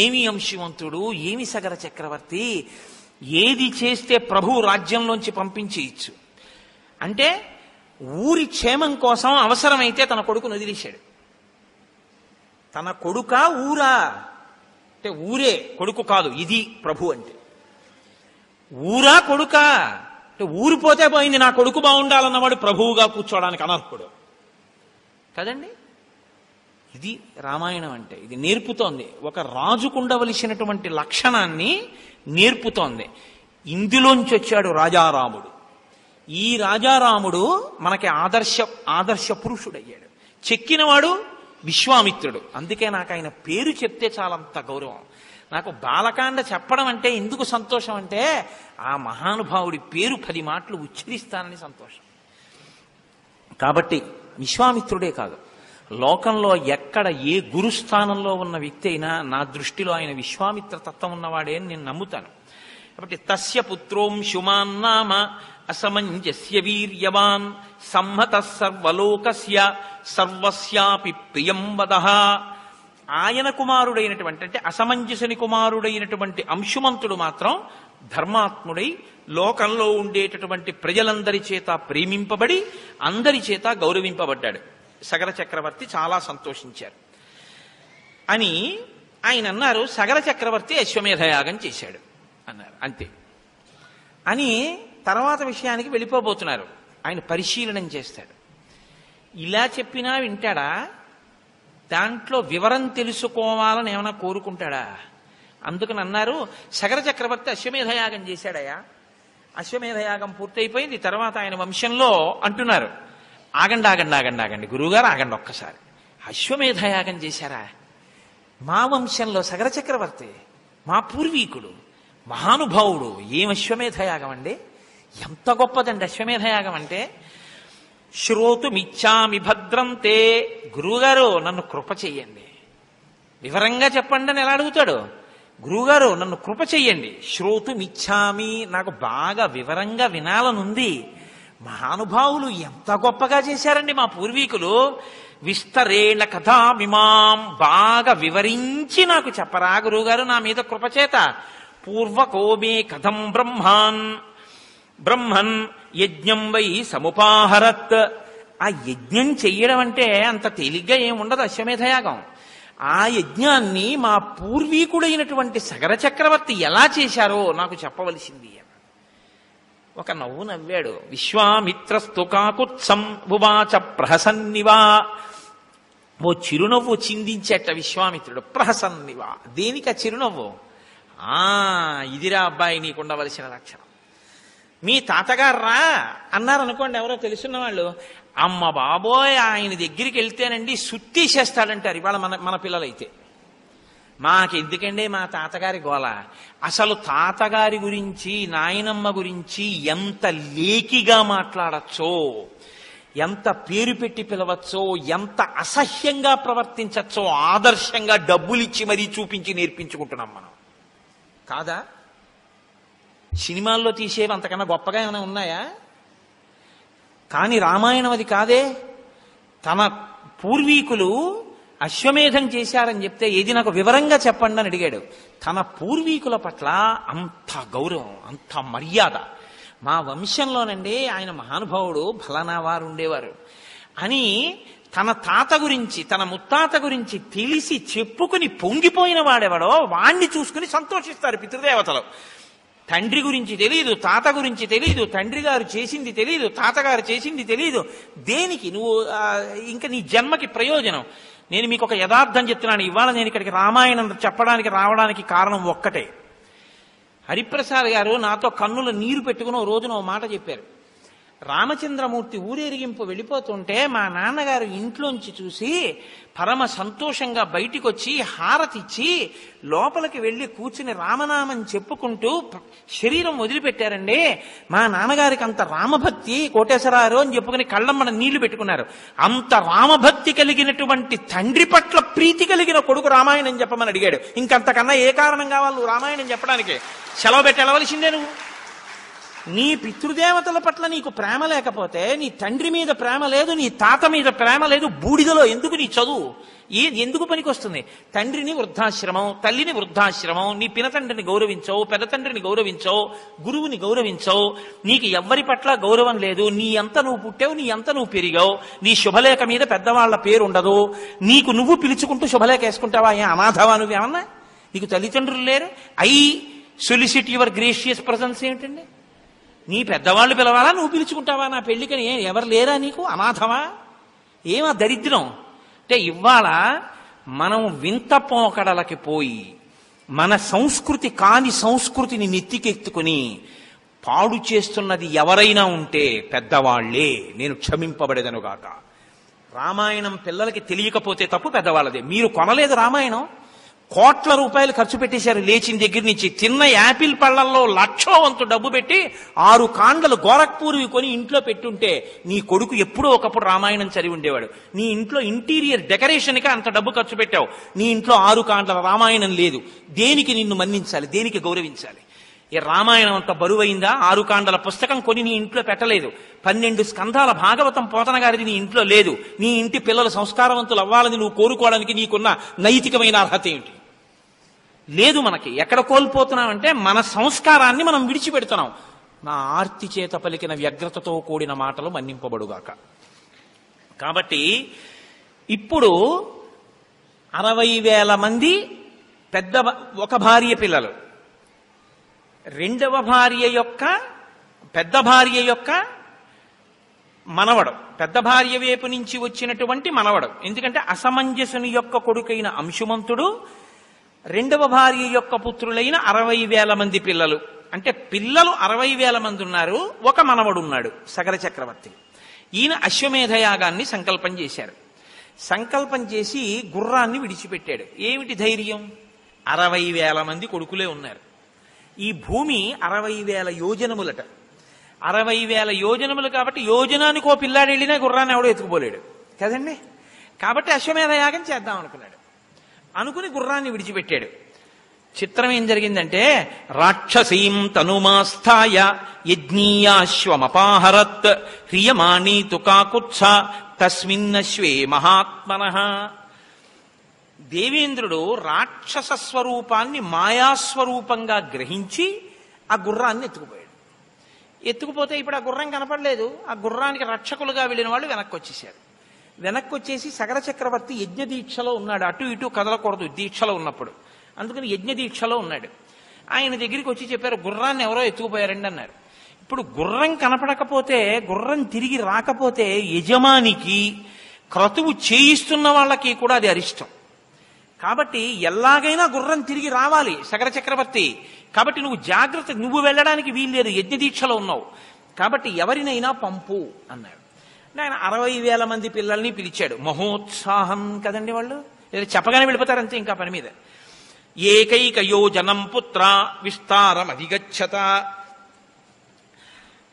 ఏమి అంశవంతుడు, ఏమి సగర చక్రవర్తి, ఏది చేస్తే ప్రభు రాజ్యంలోంచి పంపించేయచ్చు. అంటే ఊరి క్షేమం కోసం అవసరమైతే తన కొడుకును వదిలేశాడు. తన కొడుకా ఊరా అంటే ఊరే కొడుకు కాదు, ఇది ప్రభు అంటే. ఊరా కొడుకా అంటే ఊరిపోతే పోయింది, నా కొడుకు బాగుండాలన్నవాడు ప్రభువుగా కూర్చోవడానికి అనర్హుడు కదండి. ఇది రామాయణం అంటే. ఇది నేర్పుతోంది, ఒక రాజుకుండవలసినటువంటి లక్షణాన్ని నేర్పుతోంది. ఇందులోంచి వచ్చాడు రాజారాముడు. ఈ రాజారాముడు మనకి ఆదర్శ పురుషుడయ్యాడు. చెక్కినవాడు విశ్వామిత్రుడు. అందుకే నాకు ఆయన పేరు చెప్తే చాలంత గౌరవం. నాకు బాలకాండ చెప్పడం అంటే ఎందుకు సంతోషం అంటే ఆ మహానుభావుడి పేరు 10 మాటలు ఉచ్చరిస్తానని సంతోషం. కాబట్టి విశ్వామిత్రుడే కాదు, లోకంలో ఎక్కడ ఏ గురుస్థానంలో ఉన్న వ్యక్తి అయినా నా దృష్టిలో ఆయన విశ్వామిత్ర తత్వం ఉన్నవాడే అని నేను నమ్ముతాను. కాబట్టి తస్య పుత్రోంశుమాన్ నామ అసమంజస్య వీర్యవాన్ సమ్మత సర్వలోకస్య సర్వస్యాపి ప్రియం వదః. ఆయన కుమారుడైనటువంటి అంటే అసమంజసుని కుమారుడైనటువంటి అంశుమంతుడు మాత్రం ధర్మాత్ముడై లోకంలో ఉండేటటువంటి ప్రజలందరి చేత ప్రేమింపబడి అందరి చేత గౌరవింపబడ్డాడు. సగర చక్రవర్తి చాలా సంతోషించారు అని ఆయన అన్నారు. సగర చక్రవర్తి అశ్వమేధయాగం చేశాడు అన్నారు, అంతే అని తర్వాత విషయానికి వెళ్ళిపోబోతున్నారు. ఆయన పరిశీలనం చేస్తాడు. ఇలా చెప్పినా వింటాడా? దాంట్లో వివరం తెలుసుకోవాలని ఏమైనా కోరుకుంటాడా? అందుకని అన్నారు, సగర చక్రవర్తి అశ్వమేధయాగం చేశాడయా, అశ్వమేధయాగం పూర్తయిపోయింది. తర్వాత ఆయన వంశంలో అంటున్నారు, ఆగండి ఆగండి ఆగండి ఆగండి గురువుగారు ఆగండి ఒక్కసారి, అశ్వమేధయాగం చేశారా? మా వంశంలో సగర చక్రవర్తి మా పూర్వీకుడు మహానుభావుడు, ఏం అశ్వమేధయాగం అండి, ఎంత గొప్పదండి అశ్వమేధయాగం అంటే. శ్రోతుమిచ్చామి భద్రంతే, గురువుగారు నన్ను కృప చెయ్యండి, వివరంగా చెప్పండి అని ఎలా అడుగుతాడు? గురువుగారు నన్ను కృప చెయ్యండి. శ్రోతుమిచ్చామి, నాకు బాగా వివరంగా వినాలనుంది. మహానుభావులు ఎంత గొప్పగా చేశారండి మా పూర్వీకులు, విస్తరేణ కథామిమాం, బాగా వివరించి నాకు చెప్పరా గురువుగారు నా మీద కృపచేత. పూర్వకోమే కథం బ్రహ్మన్ యజ్ఞం వై సముపాహరత్. ఆ యజ్ఞం చెయ్యడం అంటే అంత తేలిగ్గా ఏముండదు అశ్వమేధయాగం. ఆ యజ్ఞాన్ని మా పూర్వీకుడైనటువంటి సగర చక్రవర్తి ఎలా చేశారో నాకు చెప్పవలసింది. ఒక నవ్వు నవ్వాడు. విశ్వామిత్రస్తు కాకుత్సం ఉవాచ ప్రహసన్నివా. ఓ చిరునవ్వు చిందించేట విశ్వామిత్రుడు. ప్రహసన్నివా, దేనిక చిరునవ్వు? ఇదిరా అబ్బాయి నీకుండవలసిన లక్షణం. మీ తాతగారా అన్నారనుకోండి ఎవరో తెలుసున్న వాళ్ళు, అమ్మ బాబోయ్ ఆయన దగ్గరికి వెళ్తేనండి సుత్తీసేస్తాడంటారు ఇవాళ మన పిల్లలైతే. మాకెందుకండి మా తాతగారి గోల. అసలు తాతగారి గురించి నాయనమ్మ గురించి ఎంత లేకిగా మాట్లాడచ్చో, ఎంత పేరు పెట్టి పిలవచ్చో, ఎంత అసహ్యంగా ప్రవర్తించచ్చో ఆదర్శంగా డబ్బులిచ్చి మరీ చూపించి నేర్పించుకుంటున్నాం మనం కాదా? సినిమాల్లో తీసేవి అంతకన్నా గొప్పగా ఏమైనా ఉన్నాయా? కానీ రామాయణం అది కాదే. తన పూర్వీకులు అశ్వమేధం చేశారని చెప్తే ఏది నాకు వివరంగా చెప్పండి అని అడిగాడు. తన పూర్వీకుల పట్ల అంత గౌరవం, అంత మర్యాద. మా వంశంలోనండి ఆయన మహానుభావుడు ఫలానా వారు ఉండేవారు అని తన తాత గురించి తన ముత్తాత గురించి తెలిసి చెప్పుకుని పొంగిపోయిన వాడెవడో వాణ్ణి చూసుకుని సంతోషిస్తారు పితృదేవతలు. తండ్రి గురించి తెలియదు, తాత గురించి తెలియదు, తండ్రి గారు చేసింది తెలియదు, తాతగారు చేసింది తెలియదు. దేనికి నువ్వు ఇంకా నీ జన్మకి ప్రయోజనం? నేను మీకు ఒక యథార్థం చెప్తున్నాను. ఇవాళ నేను ఇక్కడికి రామాయణం చెప్పడానికి రావడానికి కారణం ఒక్కటే. హరిప్రసాద్ గారు నాతో కన్నుల నీరు పెట్టుకుని ఓ రోజున ఓ మాట చెప్పారు. రామచంద్రమూర్తి ఊరేగింపు వెళ్ళిపోతుంటే మా నాన్నగారు ఇంట్లోంచి చూసి పరమ సంతోషంగా బయటికి వచ్చి హారతిచ్చి లోపలికి వెళ్ళి కూర్చుని రామనామం చెప్పుకుంటూ శరీరం వదిలిపెట్టారండి. మా నాన్నగారికి అంత రామభక్తి, కోటేశ్వరారు అని చెప్పుకుని కళ్ళమ్మన నీళ్లు పెట్టుకున్నారు. అంత రామభక్తి కలిగినటువంటి తండ్రి పట్ల ప్రీతి కలిగిన కొడుకు రామాయణం చెప్పమని అడిగాడు. ఇంకంతకన్నా ఏ కారణం కావాలి నువ్వు రామాయణం చెప్పడానికి? సెలవు పెట్టి వెళ్ళవలసిందే నువ్వు. నీ పితృదేవతల పట్ల నీకు ప్రేమ లేకపోతే, నీ తండ్రి మీద ప్రేమ లేదు, నీ తాత మీద ప్రేమ లేదు, బూడిదలో ఎందుకు నీ చదువు? ఎందుకు పనికొస్తుంది? తండ్రిని వృద్ధాశ్రమం, తల్లిని వృద్ధాశ్రమం, నీ పినతండ్రిని గౌరవించవు, పెదతండ్రిని గౌరవించవు, గురువుని గౌరవించవు, నీకు ఎవ్వరి పట్ల గౌరవం లేదు, నీ అంత నువ్వు పుట్టావు, నీ అంత నువ్వు పెరిగావు, నీ శుభలేఖ మీద పెద్దవాళ్ల పేరు ఉండదు, నీకు నువ్వు పిలుచుకుంటూ శుభలేఖ వేసుకుంటావా? అనాథవా నువ్వేమన్నా? నీకు తల్లిదండ్రులు లేరు? సొలిసిట్ యువర్ గ్రేషియస్ ప్రజెన్స్ ఏమిటండి? నీ పెద్దవాళ్ళు పిలవాలా, నువ్వు పిలుచుకుంటావా నా పెళ్లికని? ఎవరు లేరా నీకు? అనాథమా? ఏమా దరిద్రం అంటే ఇవాళ మనం వింత పోకడలకి పోయి మన సంస్కృతి కాని సంస్కృతిని నెత్తికెత్తుకుని పాడు చేస్తున్నది ఎవరైనా ఉంటే పెద్దవాళ్లే. నేను క్షమింపబడేదనుగాక. రామాయణం పిల్లలకి తెలియకపోతే తప్పు పెద్దవాళ్ళదే. మీరు కొనలేదు రామాయణం, కోట్ల రూపాయలు ఖర్చు పెట్టేశారు లేచిన దగ్గర నుంచి. తిన్న యాపిల్ పళ్లల్లో లక్షోవంతు డబ్బు పెట్టి 6 కాండలు గోరఖ్పూర్వి కొని ఇంట్లో పెట్టుంటే నీ కొడుకు ఎప్పుడో ఒకప్పుడు రామాయణం చదివి ఉండేవాడు. నీ ఇంట్లో ఇంటీరియర్ డెకరేషన్కి అంత డబ్బు ఖర్చు పెట్టావు, నీ ఇంట్లో 6 కాండల రామాయణం లేదు. దేనికి నిన్ను మన్నించాలి? దేనికి గౌరవించాలి? ఈ రామాయణం అంత బరువైందా? 6 కాండల పుస్తకం కొని నీ ఇంట్లో పెట్టలేదు. 12 స్కంధాల భాగవతం పోతన గారిది నీ ఇంట్లో లేదు. నీ ఇంటి పిల్లలు సంస్కారవంతులు అవ్వాలని నువ్వు కోరుకోవడానికి నీకున్న నైతికమైన అర్హత ఏమిటి? లేదు. మనకి ఎక్కడ కోల్పోతున్నామంటే మన సంస్కారాన్ని మనం విడిచిపెడుతున్నాం. నా ఆర్తి చేత పలికిన వ్యగ్రతతో కూడిన మాటలు మన్నింపబడుగాక. కాబట్టి ఇప్పుడు 60,000 మంది ఒక భార్య పిల్లలు, రెండవ భార్య యొక్క పెద్ద భార్య యొక్క మనవడు, పెద్ద భార్య వైపు నుంచి వచ్చినటువంటి మనవడు. ఎందుకంటే అసమంజసుని యొక్క కొడుకైన అంశుమంతుడు, రెండవ భార్య యొక్క పుత్రులైన 60,000 మంది పిల్లలు. అంటే పిల్లలు 60,000 మంది ఉన్నారు, ఒక మనవడు ఉన్నాడు సగర చక్రవర్తి. ఈయన అశ్వమేధయాగాన్ని సంకల్పం చేశారు. సంకల్పం చేసి గుర్రాన్ని విడిచిపెట్టాడు. ఏమిటి ధైర్యం? 60,000 మంది కొడుకులే ఉన్నారు. ఈ భూమి 60,000 యోజనములట. 60,000 యోజనములు కాబట్టి యోజనానికి ఓ పిల్లాడు వెళ్ళినా గుర్రాన్ని ఎవడో ఎత్తుకుపోలేడు కదండి. కాబట్టి అశ్వమేధయాగం చేద్దాం అనుకున్నాడు. అనుకుని గుర్రాన్ని విడిచిపెట్టాడు. చిత్రం ఏం జరిగిందంటే, రాక్షసీం తనుమాస్థాయ యజ్ఞీయాశ్వమపాహరత్ హ్రియమాణీ తుకాకుత్స తస్మిన్నశ్వే మహాత్మనః. దేవేంద్రుడు రాక్షస స్వరూపాన్ని మాయాస్వరూపంగా గ్రహించి ఆ గుర్రాన్ని ఎత్తుకుపోయాడు. ఎత్తుకుపోతే ఇప్పుడు ఆ గుర్రం కనపడలేదు. ఆ గుర్రానికి రక్షకులుగా వెళ్ళిన వాళ్ళు వెనక్కి వచ్చేసారు. వెనక్కి వచ్చేసి సగర చక్రవర్తి యజ్ఞ దీక్షలో ఉన్నాడు. అటు ఇటు కదలకూడదు దీక్షలో ఉన్నప్పుడు, అందుకని యజ్ఞ దీక్షలో ఉన్నాడు. ఆయన దగ్గరికి వచ్చి చెప్పారు, గుర్రాన్ని ఎవరో ఎత్తుకుపోయారండి అన్నారు. ఇప్పుడు గుర్రం కనపడకపోతే, గుర్రం తిరిగి రాకపోతే యజమానికి, క్రతువు చేయిస్తున్న వాళ్ళకి కూడా అది అరిష్టం. కాబట్టి ఎలాగైనా గుర్రం తిరిగి రావాలి సగర చక్రవర్తి. కాబట్టి నువ్వు జాగ్రత్త, నువ్వు వెళ్ళడానికి వీల్లేదు, యజ్ఞ దీక్షలో ఉన్నావు, కాబట్టి ఎవరినైనా పంపు అన్నాడు. ఆయన 60,000 మంది పిల్లల్ని పిలిచాడు. మహోత్సాహం కదండి వాళ్ళు, చెప్పగానే వెళ్ళిపోతారంతే ఇంకా పని మీద. ఏకైక యోజనం పుత్ర విస్తారం అధిగచ్చత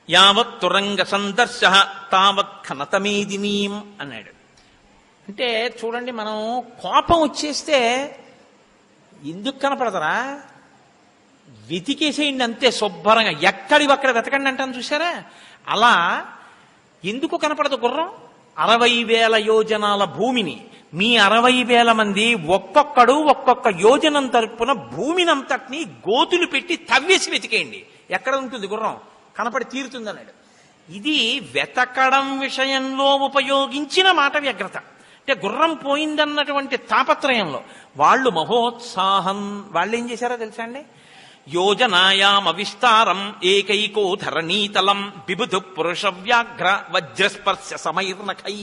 యావత్ తురంగ సందర్శ తావత్ ఖనతమేదినీం అన్నాడు. అంటే చూడండి, మనం కోపం వచ్చేస్తే ఎందుకు కనపడతారా, వెతికేసేయండి అంతే శుభ్రంగా, ఎక్కడివక్కడ వెతకండి అంటాను చూసారా. అలా ఎందుకు కనపడదు గుర్రం? 60,000 యోజనాల భూమిని, మీ 60,000 మంది ఒక్కొక్కడు ఒక్కొక్క యోజనం తరపున భూమినంతటినీ గోతులు పెట్టి తవ్వేసి వెతికేయండి, ఎక్కడ ఉంటుంది గుర్రం, కనపడి తీరుతుందన్నాడు. ఇది వెతకడం విషయంలో ఉపయోగించిన మాట వ్యగ్రత. అంటే గుర్రం పోయిందన్నటువంటి తాపత్రయంలో వాళ్ళు మహోత్సాహం. వాళ్ళు ఏం చేశారో తెలుసా అండి? యోజనాయామ విస్తారం ఏకైకో ధరణీతలం బిబుధు పురుష వ్యాఘ్ర వజ్రస్పర్శ సమైర్నఖై.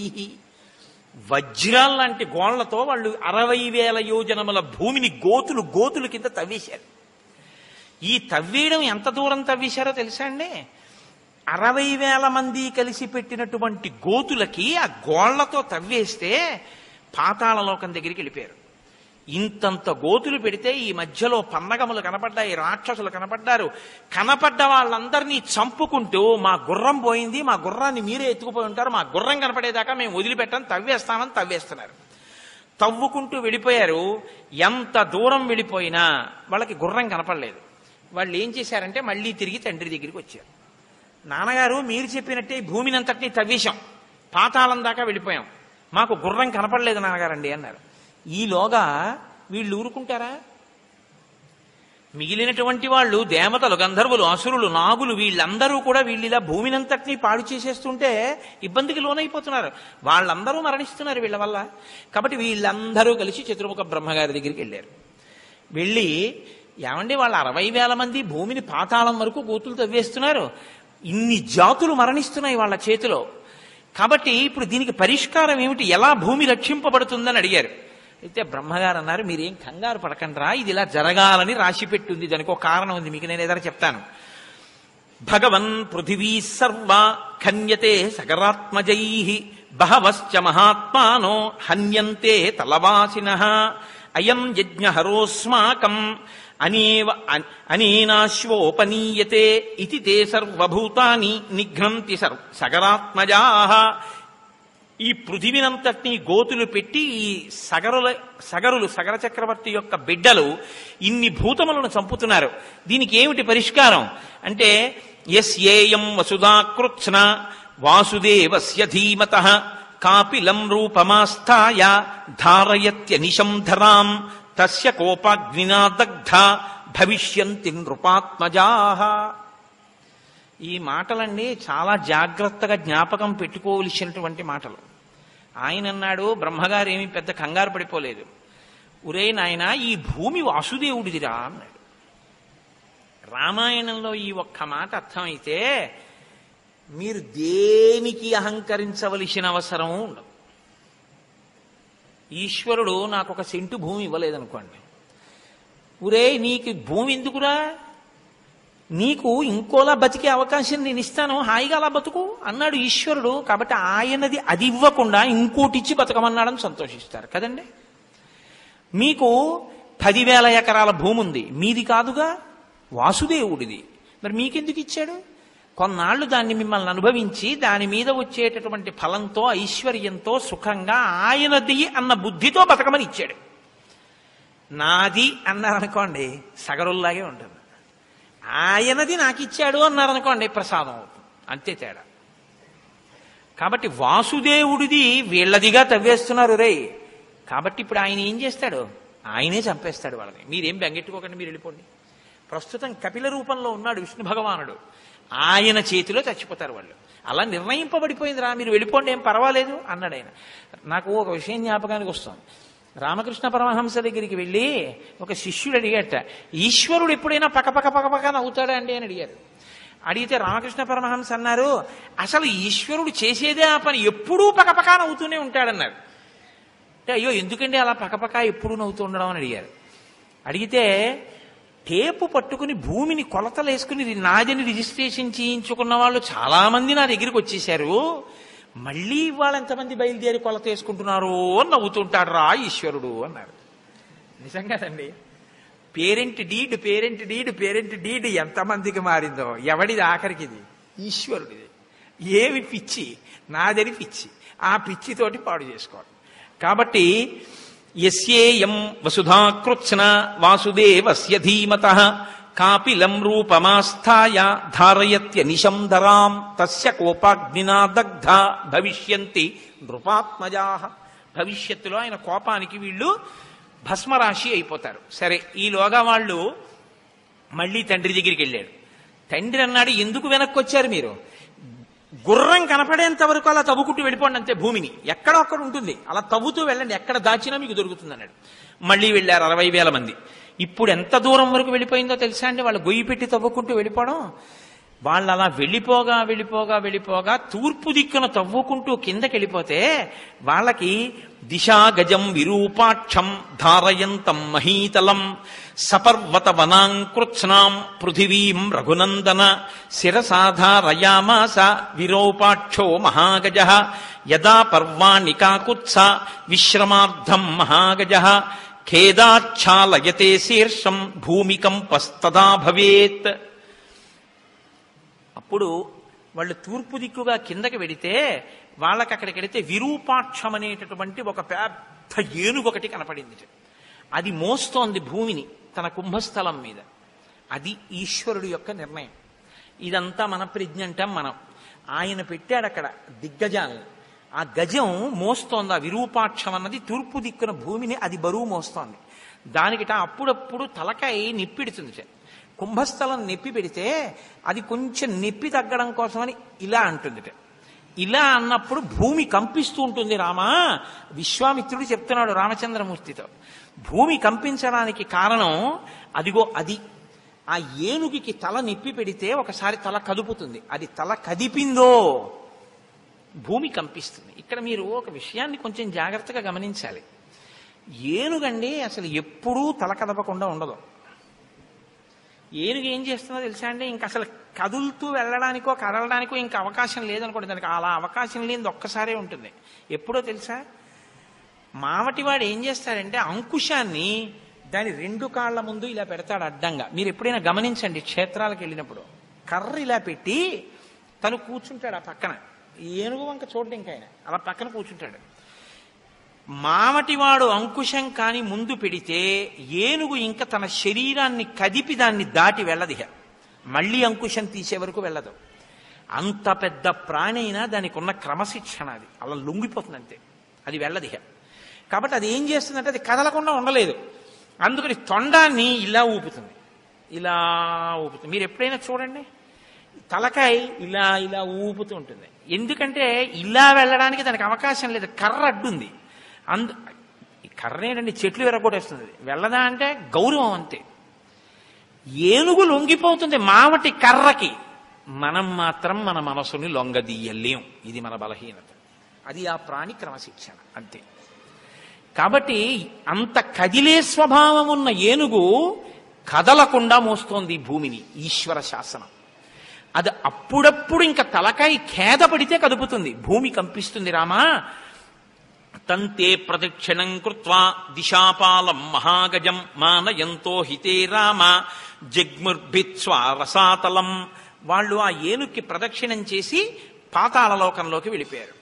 వజ్రాల్లాంటి గోళ్లతో వాళ్ళు 60,000 యోజనముల భూమిని గోతులు కింద తవ్వేశారు. ఈ తవ్వేయడం ఎంత దూరం తవ్వేశారో తెలుసా అండి? 60,000 మంది కలిసి పెట్టినటువంటి గోతులకి ఆ గోళ్లతో తవ్వేస్తే పాతాళలోకం దగ్గరికి వెళ్ళిపోయారు. ఇంతంత గోతులు పెడితే ఈ మధ్యలో పన్నగములు కనపడ్డాయి, రాక్షసులు కనపడ్డారు. కనపడ్డ వాళ్ళందరినీ చంపుకుంటూ మా గుర్రం పోయింది, మా గుర్రాన్ని మీరే ఎత్తుకుపోయి ఉంటారు, మా గుర్రం కనపడేదాకా మేము వదిలిపెట్టాం, తవ్వేస్తామని తవ్వేస్తున్నారు. తవ్వుకుంటూ వెళ్ళిపోయారు. ఎంత దూరం వెళ్ళిపోయినా వాళ్ళకి గుర్రం కనపడలేదు. వాళ్ళు ఏం చేశారంటే మళ్ళీ తిరిగి తండ్రి దగ్గరికి వచ్చారు. నాన్నగారు మీరు చెప్పినట్టే భూమిని అంతటినీ తవ్వేశాం, పాతాళం దాకా వెళ్ళిపోయాం, మాకు గుర్రం కనపడలేదు నాన్నగారండి అన్నారు. ఈలోగా వీళ్ళు ఊరుకుంటారా? మిగిలినటువంటి వాళ్ళు దేవతలు, గంధర్వులు, అసురులు, నాగులు వీళ్ళందరూ కూడా వీళ్ళిలా భూమినంతటినీ పాడు చేసేస్తుంటే ఇబ్బందికి లోనైపోతున్నారు. వాళ్ళందరూ మరణిస్తున్నారు వీళ్ళ వల్ల. కాబట్టి వీళ్ళందరూ కలిసి చతుర్ముఖ బ్రహ్మగారి దగ్గరికి వెళ్ళారు. వెళ్ళి, ఏమండి వాళ్ళ 60,000 మంది భూమిని పాతాళం వరకు గోతులు తవ్వేస్తున్నారు, ఇన్ని జాతులు మరణిస్తున్నాయి వాళ్ళ చేతిలో, కాబట్టి ఇప్పుడు దీనికి పరిష్కారం ఏమిటి, ఎలా భూమి రక్షింపబడుతుందని అడిగారు. అయితే బ్రహ్మగారు అన్నారు, మీరేం కంగారు పడకండ్రా, ఇది ఇలా జరగాలని రాసి పెట్టుంది, దానికి ఒక కారణం ఉంది, మీకు నేను ఏదైనా చెప్తాను. భగవన్ పృథివీ సర్వ ఖన్యతే సగరాత్మజై బహవశ్చ మహాత్మానో హన్యంతే తలవాసినః అయం యజ్ఞహరోస్మాకం అనేనాశ్వోపనీయతే ఇతి తే సర్వభూతాని నిఘ్నంతి సగరాత్మజాః. ఈ పృథివినంతటినీ గోతులు పెట్టి ఈ సగర చక్రవర్తి యొక్క బిడ్డలు ఇన్ని భూతములను చంపుతున్నారు, దీనికి ఏమిటి పరిష్కారం అంటే, యస్యేయం వసుధాకృత్స్న వాసుదేవస్య ధీమతః కాపిలం రూపమాస్థాయ ధారయత్యనిశం ధరాం తస్య కోపాగ్నినా దగ్ధ భవిష్యంతి నృపాత్మజాః. ఈ మాటలన్నీ చాలా జాగ్రత్తగా జ్ఞాపకం పెట్టుకోవలసినటువంటి మాటలు. ఆయన అన్నాడు, బ్రహ్మగారు ఏమీ పెద్ద కంగారు పడిపోలేదు, ఒరే నాయన ఈ భూమి వాసుదేవుడిదిరా అన్నాడు. రామాయణంలో ఈ ఒక్క మాట అర్థమైతే మీరు దేనికి అహంకరించవలసిన అవసరం ఉండదు. ఈశ్వరుడు నాకు 1 సెంటు భూమి ఇవ్వలేదనుకోండి, ఒరే నీకు భూమి ఎందుకురా, నీకు ఇంకోలా బతికే అవకాశం నేను ఇస్తాను, హాయిగా అలా బతుకు అన్నాడు ఈశ్వరుడు. కాబట్టి ఆయనది అది ఇవ్వకుండా ఇంకోటి ఇచ్చి బతకమన్నాడని సంతోషిస్తారు కదండి. మీకు 10,000 ఎకరాల భూమి ఉంది, మీది కాదుగా, వాసుదేవుడిది, మరి మీకెందుకు ఇచ్చాడు? కొన్నాళ్లు దాన్ని మిమ్మల్ని అనుభవించి దాని మీద వచ్చేటటువంటి ఫలంతో, ఐశ్వర్యంతో, సుఖంగా ఆయనది అన్న బుద్ధితో బతకమని ఇచ్చాడు. నాది అన్నారనుకోండి సగరుల్లాగే ఉంటుంది, ఆయనది నాకు ఇచ్చాడు అన్నారనుకోండి ప్రసాదం అవుతుంది, అంతే తేడా. కాబట్టి వాసుదేవుడిది వీళ్ళదిగా తవ్వేస్తున్నారు రే. కాబట్టి ఇప్పుడు ఆయన ఏం చేస్తాడు, ఆయనే చంపేస్తాడు వాళ్ళని. మీరేం బెంగెట్టుకోకండి, మీరు వెళ్ళిపోండి. ప్రస్తుతం కపిల రూపంలో ఉన్నాడు విష్ణు భగవానుడు, ఆయన చేతిలో చచ్చిపోతారు వాళ్ళు. అలా నిర్ణయింపబడిపోయిందిరా, మీరు వెళ్ళిపోండి, ఏం పర్వాలేదు అన్నాడు ఆయన. నాకు ఒక విషయం జ్ఞాపకానికి వస్తుంది. రామకృష్ణ పరమహంస దగ్గరికి వెళ్ళి ఒక శిష్యుడు అడిగాట, ఈశ్వరుడు ఎప్పుడైనా పకపక నవ్వుతాడా అండి అని అడిగారు. అడిగితే రామకృష్ణ పరమహంస అన్నారు, అసలు ఈశ్వరుడు చేసేదే ఆ పని, ఎప్పుడూ పకపక నవ్వుతూనే ఉంటాడన్నారు. అంటే అయ్యో ఎందుకండి అలా పకపక ఎప్పుడు నవ్వుతూ ఉండడం అని అడిగారు. అడిగితే టేపు పట్టుకుని భూమిని కొలతలు వేసుకుని నాదిని రిజిస్ట్రేషన్ చేయించుకున్న వాళ్ళు చాలా మంది నా దగ్గరికి వచ్చేశారు, మళ్ళీ ఇవాళ ఎంతమంది బయలుదేరి కొలత వేసుకుంటున్నారు అని నవ్వుతుంటాడు రా ఈశ్వరుడు అన్నారు. నిజంగానండి, పేరెంట్ డీడ్ ఎంతమందికి మారిందో, ఎవడిది ఆఖరికి? ఇది ఈశ్వరుడిది. ఏమి పిచ్చి, నాదని పిచ్చి, ఆ పిచ్చితోటి పాడు చేసుకోవాలి. కాబట్టి యస్యేయం వసుధాకృత్స్న వాసుదేవస్య ధీమతః కాపిలం రూపమాస్థాయ ధారయత్యనిశం ధరాం తస్య కోపాగ్నినా దగ్ధ భవిష్యంతి నృపాత్మజాః. భవిష్యత్తులో ఆయన కోపానికి వీళ్ళు భస్మరాశి అయిపోతారు. సరే, ఈలోగా వాళ్ళు మళ్ళీ తండ్రి దగ్గరికి వెళ్ళాడు. తండ్రి అన్నాడు, ఎందుకు వెనక్కి వచ్చారు మీరు? గుర్రం కనపడేంత వరకు అలా తవ్వుకుంటూ వెళ్ళిపోండి అంతే, భూమిని ఎక్కడో అక్కడ ఉంటుంది, అలా తవ్వుతూ వెళ్ళండి, ఎక్కడ దాచినా మీకు దొరుకుతుంది అన్నాడు. మళ్ళీ వెళ్ళారు 60,000 మంది. ఇప్పుడు ఎంత దూరం వరకు వెళ్ళిపోయిందో తెలుసా అండి, వాళ్ళు గొయ్యి పెట్టి తవ్వుకుంటూ వెళ్ళిపోవడం. వాళ్ళు అలా వెళ్ళిపోగా తూర్పు దిక్కున తవ్వుకుంటూ కిందకి వెళ్ళిపోతే వాళ్ళకి దిశా గజం విరూపాక్షం ధారయంతం మహీతలం సపర్వత వనాంకృత్స్నాం పృథివీం రఘునందన శిరసాధారయామాస విరూపాక్షో మహాగజః యదా పర్వాణి కాకుత్స విశ్రమార్థం మహాగజః ఖేదాచ్ఛాలయతే శీర్షం భూమికంపస్తదా భవేత్. అప్పుడు వాళ్ళు తూర్పు దిక్కుగా కిందకి వెడితే వాళ్ళకి అక్కడికి వెడితే విరూపాక్షం అనేటటువంటి ఒక పెద్ద ఏనుగు ఒకటి కనపడింది. అది మోస్తోంది భూమిని తన కుంభస్థలం మీద. అది ఈశ్వరుడు యొక్క నిర్ణయం. ఇదంతా మన ప్రజ్ఞ అంటాం మనం. ఆయన పెట్టాడు అక్కడ దిగ్గజాలను. ఆ గజం మోస్తోంది, ఆ విరూపాక్షం అన్నది తూర్పు దిక్కున భూమిని అది బరువు మోస్తోంది. దానికిట అప్పుడప్పుడు తలకాయ నెప్పిడుతుంది. కుంభస్థలం నెప్పి పెడితే అది కొంచెం నెప్పి తగ్గడం కోసమని ఇలా అంటుందిట. ఇలా అన్నప్పుడు భూమి కంపిస్తూ ఉంటుంది. రామా, విశ్వామిత్రుడు చెప్తున్నాడు రామచంద్రమూర్తితో, భూమి కంపించడానికి కారణం అదిగో అది. ఆ ఏనుగుకి తల నెప్పి పెడితే ఒకసారి తల కదుపుతుంది. అది తల కదిపిందో భూమి కంపిస్తుంది. ఇక్కడ మీరు ఒక విషయాన్ని కొంచెం జాగ్రత్తగా గమనించాలి. ఏనుగండి అసలు ఎప్పుడూ తల కదపకుండా ఉండదు. ఏనుగు ఏం చేస్తుందో తెలుసా అండి, ఇంక అసలు కదులుతూ వెళ్ళడానికో కదలడానికో ఇంకా అవకాశం లేదనుకోండి. దానికి అలా అవకాశం లేనిది ఒక్కసారే ఉంటుంది. ఎప్పుడో తెలుసా, మావటివాడు ఏం చేస్తాడంటే అంకుశాన్ని దాని 2 కాళ్ల ముందు ఇలా పెడతాడు అడ్డంగా. మీరు ఎప్పుడైనా గమనించండి, క్షేత్రాలకు వెళ్ళినప్పుడు కర్ర ఇలా పెట్టి తను కూర్చుంటాడు ఆ పక్కన. ఏనుగు వంక చూడండి, ఇంకా ఆయన అలా పక్కన కూర్చుంటాడు. మావటివాడు అంకుశం కాని ముందు పెడితే ఏనుగు ఇంకా తన శరీరాన్ని కదిపి దాన్ని దాటి వెళ్ళదిహ, మళ్ళీ అంకుశం తీసే వరకు వెళ్ళదు. అంత పెద్ద ప్రాణి అయినా దానికి ఉన్న క్రమశిక్షణ అది అలా లొంగిపోతుంది అంతే, అది వెళ్ళదిహ. కాబట్టి అది ఏం చేస్తుందంటే అది కదలకుండా ఉండలేదు. అందుకని తొండాన్ని ఇలా ఊపుతుంది, ఇలా ఊపుతుంది. మీరు ఎప్పుడైనా చూడండి, తలకాయ ఇలా ఇలా ఊపుతూ ఉంటుంది. ఎందుకంటే ఇలా వెళ్ళడానికి దానికి అవకాశం లేదు, కర్ర అడ్డుంది. కర్ర ఏంటండి, చెట్లు విరగొట్టేస్తుంది. వెళ్ళదా అంటే గౌరవం అంతే. ఏనుగు లొంగిపోతుంది మావటి కర్రకి, మనం మాత్రం మన మనసుని లొంగదీయలేం. ఇది మన బలహీనత. అది ఆ ప్రాణి క్రమశిక్షణ అంతే. కాబట్టి అంత కదిలే స్వభావం ఉన్న ఏనుగు కదలకుండా మోస్తోంది భూమిని, ఈశ్వర శాసనం. అది అప్పుడప్పుడు ఇంకా తలకాయ ఖేద పడితే కదుపుతుంది, భూమి కంపిస్తుంది. రామా, తంతే ప్రదక్షిణం కృత్వా దిశాపాలం మహాగజం మానయంతో హితే రామ జగ్ముర్భిత్స్వా రసాతలం. వాళ్ళు ఆ ఏనుక్కి ప్రదక్షిణం చేసి పాతాళలోకంలోకి వెళ్ళిపోయారు.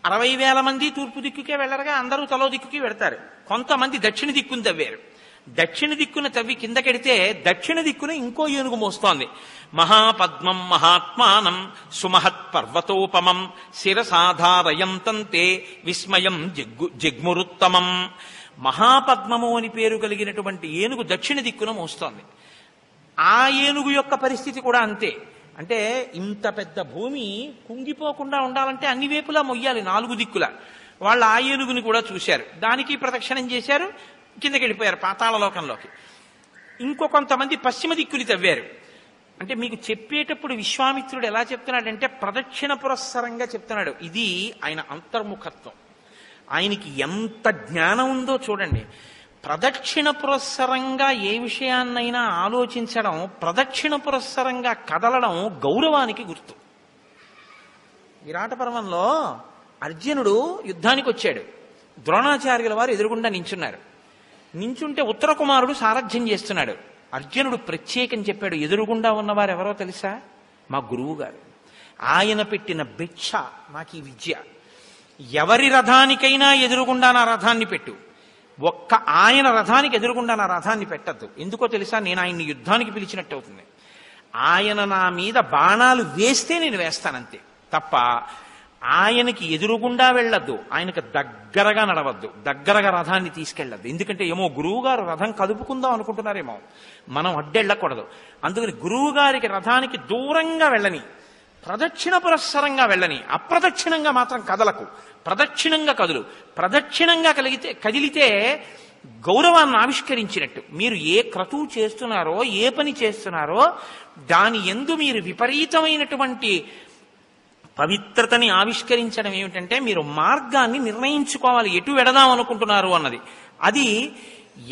60,000 మంది తూర్పు దిక్కుకే వెళ్ళరుగా, అందరూ తలో దిక్కుకి వెడతారు. కొంతమంది దక్షిణ దిక్కును తవ్వారు. దక్షిణ దిక్కున తవ్వి కిందకెడితే దక్షిణ దిక్కున ఇంకో ఏనుగు మోస్తోంది. మహాపద్మం మహాత్మానం సుమహత్ పర్వతోపమం శిరసాధారయంతంతే విస్మయం జగ్మురుత్తమం. మహాపద్మము అని పేరు కలిగినటువంటి ఏనుగు దక్షిణ దిక్కున మోస్తోంది. ఆ ఏనుగు యొక్క పరిస్థితి కూడా అంతే. అంటే ఇంత పెద్ద భూమి కుంగిపోకుండా ఉండాలంటే అన్ని వైపులా మొయ్యాలి, 4 దిక్కుల. వాళ్ళు ఆ ఏనుగుని కూడా చూశారు, దానికి ప్రదక్షిణం చేశారు, కిందకి వెళ్ళిపోయారు పాతాళలోకంలోకి. ఇంకో కొంతమంది పశ్చిమ దిక్కుని తవ్వారు. అంటే మీకు చెప్పేటప్పుడు విశ్వామిత్రుడు ఎలా చెప్తున్నాడంటే ప్రదక్షిణ పురస్సరంగా చెప్తున్నాడు. ఇది ఆయన అంతర్ముఖత్వం. ఆయనకి ఎంత జ్ఞానం ఉందో చూడండి. ప్రదక్షిణ పురస్సరంగా ఏ విషయాన్నైనా ఆలోచించడం, ప్రదక్షిణ పురస్సరంగా కదలడం గౌరవానికి గుర్తు. విరాట పర్వంలో అర్జునుడు యుద్ధానికి వచ్చాడు. ద్రోణాచార్యుల వారు ఎదురుగుండా నించున్నారు. నించుంటే ఉత్తర కుమారుడు సారథ్యం చేస్తున్నాడు. అర్జునుడు ప్రత్యేకం చెప్పాడు, ఎదురుగుండా ఉన్నవారు ఎవరో తెలుసా? మా గురువు గారు. ఆయన పెట్టిన భిక్ష నాకు ఈ విద్య. ఎవరి రథానికైనా ఎదురుగుండా నా రథాన్ని పెట్టు, ఒక్క ఆయన రథానికి ఎదురుగుండా నా రథాన్ని పెట్టద్దు. ఎందుకో తెలుసా? నేను ఆయన్ని యుద్ధానికి పిలిచినట్టు అవుతుంది. ఆయన నా మీద బాణాలు వేస్తే నేను వేస్తానంతే తప్ప ఆయనకి ఎదురుగుండా వెళ్ళొద్దు, ఆయనకు దగ్గరగా నడవద్దు, దగ్గరగా రథాన్ని తీసుకెళ్ళద్దు. ఎందుకంటే ఏమో గురువు గారు రథం కదుపుకుందాం అనుకుంటున్నారేమో, మనం అడ్డెళ్ళకూడదు. అందుకని గురువు గారికి రథానికి దూరంగా వెళ్ళని, ప్రదక్షిణ పురస్సరంగా వెళ్ళని, అప్రదక్షిణంగా మాత్రం కదలకు, ప్రదక్షిణంగా కదులు. ప్రదక్షిణంగా కదిలితే గౌరవాన్ని ఆవిష్కరించినట్టు. మీరు ఏ క్రతువు చేస్తున్నారో, ఏ పని చేస్తున్నారో దాని యందు మీరు విపరీతమైనటువంటి పవిత్రతని ఆవిష్కరించడం ఏమిటంటే మీరు మార్గాన్ని నిర్ణయించుకోవాలి, ఎటు వెడదాం అనుకుంటున్నారు అన్నది. అది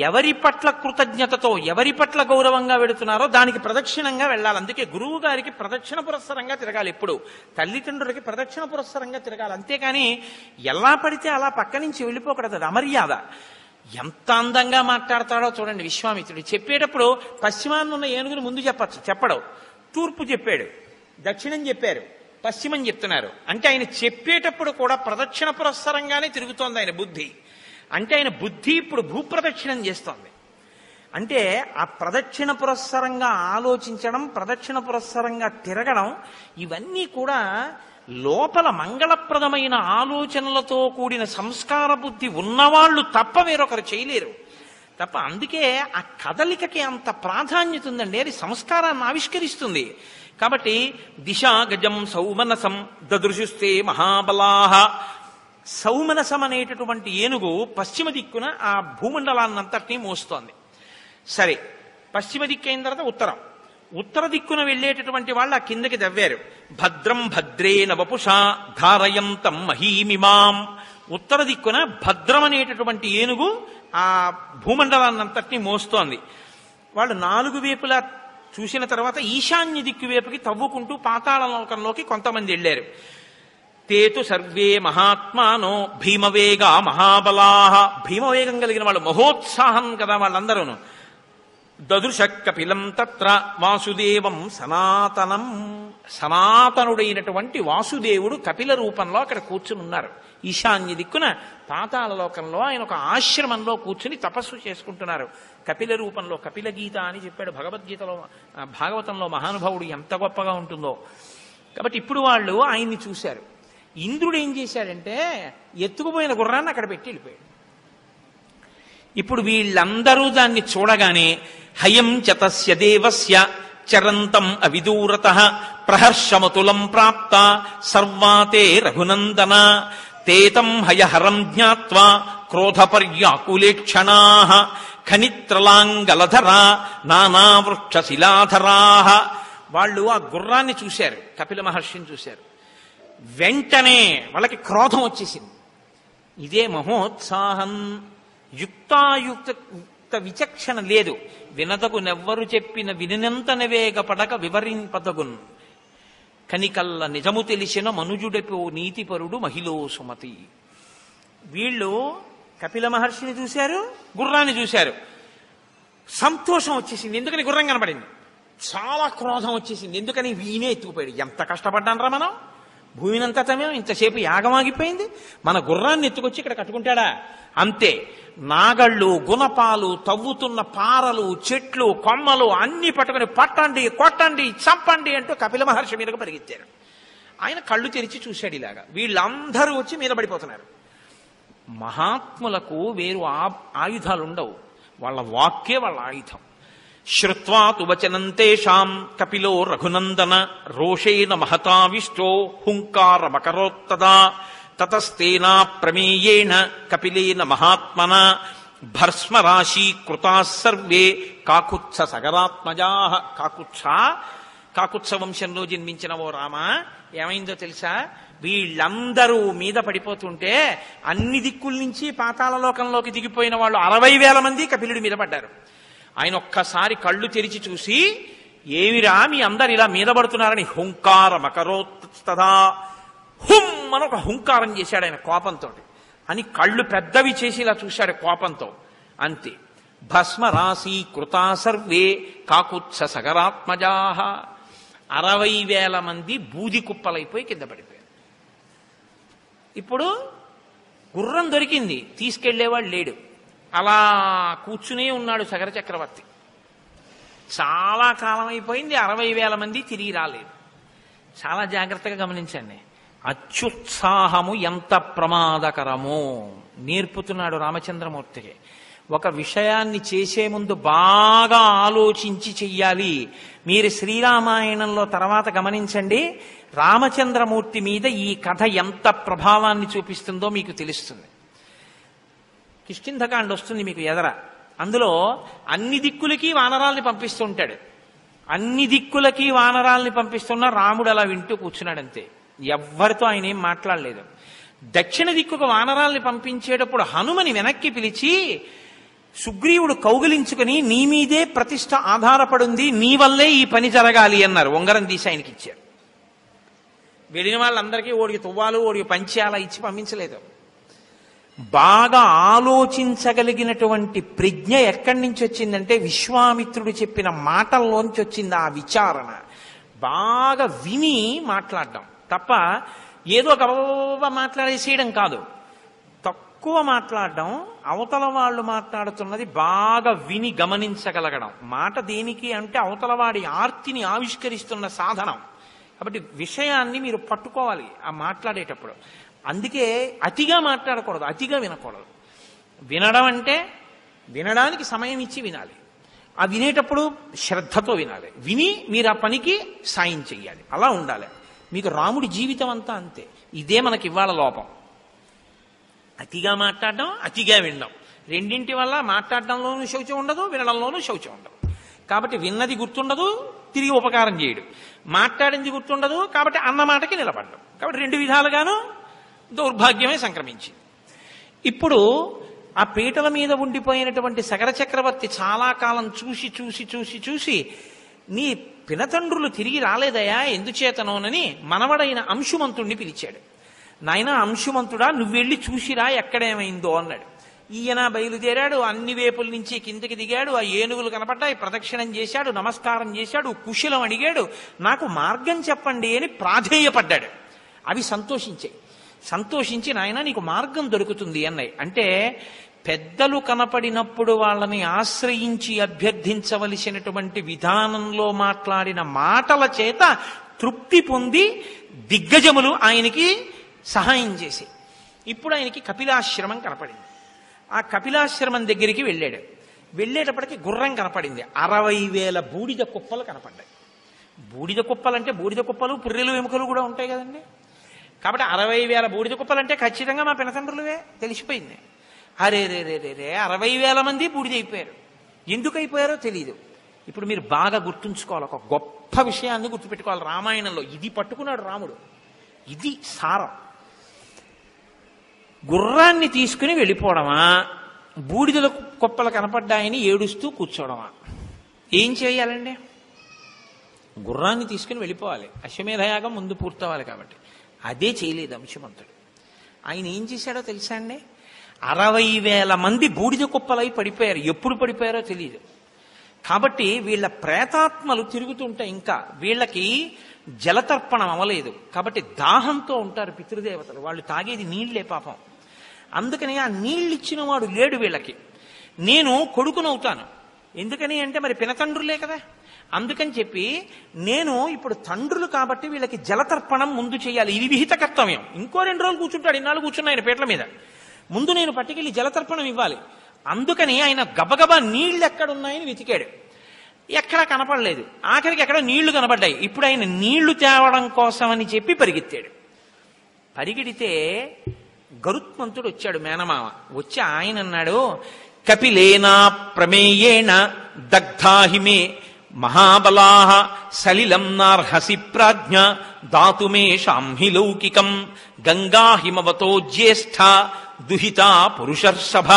ఎవరి పట్ల కృతజ్ఞతతో, ఎవరి పట్ల గౌరవంగా వెడుతున్నారో దానికి ప్రదక్షిణంగా వెళ్ళాలి. అందుకే గురువు గారికి ప్రదక్షిణ పురస్సరంగా తిరగాలి. ఎప్పుడు తల్లిదండ్రులకి ప్రదక్షిణ పురస్సరంగా తిరగాలి. అంతేకాని ఎలా పడితే అలా పక్క నుంచి వెళ్ళిపోకూడదు, అది అమర్యాద. ఎంత అందంగా మాట్లాడతాడో చూడండి విశ్వామిత్రుడు. చెప్పేటప్పుడు పశ్చిమాన్న ఉన్న ఏనుగుని ముందు చెప్పడు, తూర్పు చెప్పాడు, దక్షిణం చెప్పారు, పశ్చిమం చెప్తున్నారు. అంటే ఆయన చెప్పేటప్పుడు కూడా ప్రదక్షిణ పురస్సరంగానే తిరుగుతోంది ఆయన బుద్ధి. అంటే ఆయన బుద్ధి ఇప్పుడు భూప్రదక్షిణం చేస్తోంది. అంటే ఆ ప్రదక్షిణ పురస్సరంగా ఆలోచించడం, ప్రదక్షిణ పురస్సరంగా తిరగడం, ఇవన్నీ కూడా లోపల మంగళప్రదమైన ఆలోచనలతో కూడిన సంస్కార బుద్ధి ఉన్నవాళ్లు తప్ప వేరొకరు చేయలేరు. తప్ప అందుకే ఆ కదలికకి అంత ప్రాధాన్యత ఉందండి. అది సంస్కారాన్ని ఆవిష్కరిస్తుంది. కాబట్టి దిశా గజం సౌమనసం దదృశుస్తే మహాబలాహ. సౌమనసం అనేటటువంటి ఏనుగు పశ్చిమ దిక్కున ఆ భూమండలాన్నంతటినీ మోస్తోంది. సరే, పశ్చిమ దిక్కు అయిన తర్వాత ఉత్తర దిక్కున వెళ్ళేటటువంటి వాళ్ళు ఆ కిందకి దవ్వారు. భద్రం భద్రేన వపుషా ధారయంతం మహీమిమాం. ఉత్తర దిక్కున భద్రం అనేటటువంటి ఏనుగు ఆ భూమండలాన్నంతటినీ మోస్తోంది. వాళ్ళు 4 వైపులా చూసిన తర్వాత ఈశాన్య దిక్కు వైపుకి తవ్వుకుంటూ పాతాళ లోకంలోకి కొంతమంది వెళ్ళారు. తేతు సర్వే మహాత్మానో భీమవేగా మహాబలాహ. భీమవేగం కలిగిన వాళ్ళు, మహోత్సాహం కదా వాళ్ళందరూను. దదృశ కపిలం తత్ర వాసుదేవం సనాతనం. సనాతనుడైనటువంటి వాసుదేవుడు కపిల రూపంలో అక్కడ కూర్చుని ఉన్నారు. ఈశాన్య దిక్కున పాతాళ లోకంలో ఆయన ఒక ఆశ్రమంలో కూర్చుని తపస్సు చేసుకుంటున్నారు. కపిల రూపంలో. కపిల గీత అని చెప్పాడు భగవద్గీతలో, భాగవతంలో మహానుభావుడు ఎంత గొప్పగా ఉంటుందో. కాబట్టి ఇప్పుడు వాళ్ళు ఆయన్ని చూశారు. ఇంద్రుడు ఏం చేశాడంటే ఎత్తుకుపోయిన గుర్రాన్ని అక్కడ పెట్టి వెళ్ళిపోయాడు. ఇప్పుడు వీళ్ళందరూ దాన్ని చూడగానే హయం చతస్య దేవస్య చరంతం అవిదూరతః ప్రహర్షమతులం ప్రాప్త సర్వాతే రఘునందన తేతం హయహరం జ్ఞాత్వా క్రోధపర్యాకులేక్షణాః ఖనిత్రలాంగలధరా నానావృక్షశిలాధరాః. వాళ్ళు ఆ గుర్రాన్ని చూశారు, కపిల మహర్షిని చూశారు. వెంటనే వాళ్ళకి క్రోధం వచ్చేసింది. ఇదే మహోత్సాహం. యుక్త విచక్షణ లేదు. వినదగు నెవ్వరు చెప్పిన వినినంతన వేగపడక వివరింపదగున్ కనికల్ల నిజము తెలిసిన మనుజుడెపో నీతిపరుడు మహిళో సుమతి. వీళ్ళు కపిల మహర్షిని చూశారు, గుర్రాన్ని చూశారు. సంతోషం వచ్చేసింది, ఎందుకని గుర్రం కనబడింది. చాలా క్రోధం వచ్చేసింది, ఎందుకని వీనే ఎత్తుకుపోయాడు. ఎంత కష్టపడ్డాను రా మనం, భూమినంతా తమేం, ఇంతసేపు యాగమాగిపోయింది, మన గుర్రాన్ని ఎత్తుకొచ్చి ఇక్కడ కట్టుకుంటాడా. అంతే. నాగళ్ళు, గుణపాలు, తవ్వుతున్న పారలు, చెట్లు, కొమ్మలు అన్ని పట్టుకుని పట్టండి, కొట్టండి, చంపండి అంటూ కపిల మహర్షి మీదకు పరిగెత్తారు. ఆయన కళ్ళు తెరిచి చూశాడు ఇలాగా. వీళ్ళందరూ వచ్చి మీద పడిపోతున్నారు. మహాత్ములకు వేరు ఆయుధాలుండవు, వాళ్ళ వాక్కే వాళ్ళ ఆయుధం. శ్రుత్వా తు వచనం తేషాం కపిలో రఘునందన రోషేణ మహతావిష్టో హుంకారమకరోత్తదా తతస్తేనా ప్రమేయేణ కపిలేన మహాత్మన భస్మరాశీ కృతా సర్వే కాకుత్స సగరాత్మజా. కాకుత్స వంశంలో జన్మించిన ఓ రామ, ఏమైందో తెలుసా? వీళ్ళందరూ మీద పడిపోతుంటే అన్ని దిక్కుల నుంచి పాతాళలోకంలోకి దిగిపోయిన వాళ్ళు 60,000 మంది కపిలుడి మీద పడ్డారు. ఆయన ఒక్కసారి కళ్ళు తెరిచి చూసి, ఏమిరా మీ అందరు ఇలా మీద పడుతున్నారని హుంకారమకరోత్తదా. హుం అని ఒక హుంకారం చేశాడు ఆయన కోపంతో. అని కళ్ళు పెద్దవి చేసి ఇలా చూశాడు కోపంతో. అంతే. భస్మరాశి కృతా సర్వే కాకుత్స సగరాత్మజా. 60,000 మంది బూది కుప్పలైపోయి కింద పడిపోయారు. ఇప్పుడు గుర్రం దొరికింది, తీసుకెళ్లేవాడు లేడు. అలా కూర్చునే ఉన్నాడు సగర చక్రవర్తి. చాలా కాలం అయిపోయింది, 60,000 మంది తిరిగి రాలేదు. చాలా జాగ్రత్తగా గమనించండి. అత్యుత్సాహము ఎంత ప్రమాదకరమో నేర్పుతున్నాడు రామచంద్రమూర్తికి. ఒక విషయాన్ని చేసే ముందు బాగా ఆలోచించి చెయ్యాలి. మీరు శ్రీరామాయణంలో తర్వాత గమనించండి, రామచంద్రమూర్తి మీద ఈ కథ ఎంత ప్రభావాన్ని చూపిస్తుందో మీకు తెలుస్తుంది. కిష్కింధకాండ వస్తుంది మీకు ఎదర. అందులో అన్ని దిక్కులకి వానరాల్ని పంపిస్తూ ఉంటాడు. అన్ని దిక్కులకి వానరాల్ని పంపిస్తున్న రాముడు అలా వింటూ కూర్చున్నాడంతే. ఎవ్వరితో ఆయన ఏం మాట్లాడలేదు. దక్షిణ దిక్కుకు వానరాల్ని పంపించేటప్పుడు హనుమని వెనక్కి పిలిచి, సుగ్రీవుడు కౌగిలించుకుని నీ మీదే ప్రతిష్ట ఆధారపడింది, నీ వల్లే ఈ పని జరగాలి అన్నారు. ఉంగరం తీసి ఆయనకి ఇచ్చారు. వెళ్ళిన వాళ్ళందరికీ ఓడికి తువ్వాలు, ఓడికి పంచి అలా ఇచ్చి పంపించలేదు. బాగా ఆలోచించగలిగినటువంటి ప్రజ్ఞ ఎక్కడి నుంచి వచ్చిందంటే విశ్వామిత్రుడు చెప్పిన మాటల్లోంచి వచ్చింది ఆ విచారణ. బాగా విని మాట్లాడడం తప్ప ఏదో గబగబా మాట్లాడేసేయడం కాదు. తక్కువ మాట్లాడడం, అవతల వాళ్ళు మాట్లాడుతున్నది బాగా విని గమనించగలగడం. మాట దేనికి అంటే అవతల వాడి ఆర్తిని ఆవిష్కరిస్తున్న సాధనం. కాబట్టి విషయాన్ని మీరు పట్టుకోవాలి ఆ మాట్లాడేటప్పుడు. అందుకే అతిగా మాట్లాడకూడదు, అతిగా వినకూడదు. వినడం అంటే వినడానికి సమయం ఇచ్చి వినాలి. ఆ వినేటప్పుడు శ్రద్ధతో వినాలి. విని మీరు ఆ పనికి సాయం చెయ్యాలి. అలా ఉండాలి. మీకు రాముడి జీవితం అంతా అంతే. ఇదే మనకి ఇవాళ లోపం. అతిగా మాట్లాడడం, అతిగా వినడం. రెండింటి వల్ల మాట్లాడడంలోనూ శౌచం ఉండదు, వినడంలోనూ శౌచం ఉండదు. కాబట్టి విన్నది గుర్తుండదు, తిరిగి ఉపకారం చేయడు. మాట్లాడింది గుర్తుండదు, కాబట్టి అన్న మాటకి నిలబడ్డం. కాబట్టి రెండు విధాలుగాను దౌర్భాగ్యమే సంక్రమించింది. ఇప్పుడు ఆ పీటల మీద ఉండిపోయినటువంటి సగర చక్రవర్తి చాలా కాలం చూసి చూసి చూసి చూసి నీ పినతండ్రులు తిరిగి రాలేదయా ఎందుచేతనోనని మనవడైన అంశుమంతుణ్ణి పిలిచాడు. నాయన అంశుమంతుడా, నువ్వెళ్ళి చూసిరా ఎక్కడేమైందో అన్నాడు. ఈయన బయలుదేరాడు. అన్ని వేపుల నుంచి కిందకి దిగాడు. ఆ ఏనుగులు కనపడ్డాయి. ప్రదక్షిణం చేశాడు, నమస్కారం చేశాడు, కుశలం అడిగాడు. నాకు మార్గం చెప్పండి అని ప్రాధేయపడ్డాడు. అవి సంతోషించి నాయన నీకు మార్గం దొరుకుతుంది అన్నాయి. అంటే పెద్దలు కనపడినప్పుడు వాళ్ళని ఆశ్రయించి అభ్యర్థించవలసినటువంటి విధానంలో మాట్లాడిన మాటల చేత తృప్తి పొంది దిగ్గజములు ఆయనకి సహాయం చేసి ఇప్పుడు ఆయనకి కపిలాశ్రమం కనపడింది. ఆ కపిలాశ్రమం దగ్గరికి వెళ్ళాడు. వెళ్ళేటప్పటికి గుర్రం కనపడింది. 60,000 బూడిద కుప్పలు కనపడ్డాయి. బూడిద కుప్పలంటే బూడిద కుప్పలు, పుర్రెలు, ఎముకలు కూడా ఉంటాయి కదండి. కాబట్టి 60,000 బూడిద కుప్పలంటే ఖచ్చితంగా మా పినతండ్రులవే తెలిసిపోయింది. అరే రే రే రే రే 60,000 మంది బూడిదైపోయారు. ఎందుకు అయిపోయారో తెలియదు. ఇప్పుడు మీరు బాగా గుర్తుంచుకోవాలి, ఒక గొప్ప విషయాన్ని గుర్తుపెట్టుకోవాలి. రామాయణంలో ఇది పట్టుకున్నాడు రాముడు. ఇది సారం. గుర్రాన్ని తీసుకుని వెళ్ళిపోవడమా, బూడిదల కుప్పలు కనపడ్డాయని ఏడుస్తూ కూర్చోవడమా? ఏం చేయాలండి? గుర్రాన్ని తీసుకుని వెళ్ళిపోవాలి. అశ్వమేధయాగం ముందు పూర్తవ్వాలి కాబట్టి. అదే చేయలేదు అంశుమంతుడు. ఆయన ఏం చేశాడో తెలుసా అండి? 60,000 మంది బూడిద కుప్పలై పడిపోయారు. ఎప్పుడు పడిపోయారో తెలియదు. కాబట్టి వీళ్ళ ప్రేతాత్మలు తిరుగుతుంటాయి. ఇంకా వీళ్ళకి జలతర్పణం అవ్వలేదు కాబట్టి దాహంతో ఉంటారు పితృదేవతలు. వాళ్ళు తాగేది నీళ్లే పాపం. అందుకని ఆ నీళ్ళిచ్చిన వాడు లేడు వీళ్ళకి. నేను కొడుకునవుతాను. ఎందుకని అంటే మరి పినతండ్రులే కదా. అందుకని చెప్పి నేను ఇప్పుడు తండ్రులు కాబట్టి వీళ్ళకి జలతర్పణం ముందు చేయాలి. ఇది విహిత కర్తవ్యం. ఇంకో 2 రోజులు కూర్చుంటాడు. ఇన్నాళ్ళు కూర్చున్నాయన పీటల మీద. ముందు నేను పట్టుకెళ్ళి జలతర్పణం ఇవ్వాలి. అందుకని ఆయన గబగబా నీళ్లు ఎక్కడున్నాయని వెతికాడు. ఎక్కడా కనపడలేదు. ఆఖరికి ఎక్కడ నీళ్లు కనపడ్డాయి. ఇప్పుడు ఆయన నీళ్లు తేవడం కోసం అని చెప్పి పరిగెత్తాడు. పరిగెడితే గరుత్మంతుడు వచ్చాడు, మేనమామ. వచ్చి ఆయన అన్నాడు, కపిలేనా ప్రమేయేణ దగ్ధాహిమే మహాబలాహ సలిలం నార్హసి ప్రాజ్ఞ దాతుమే శాంహి లౌకికం గంగాహిమవతో జ్యేష్ఠ దుహితా పురుషర్షభ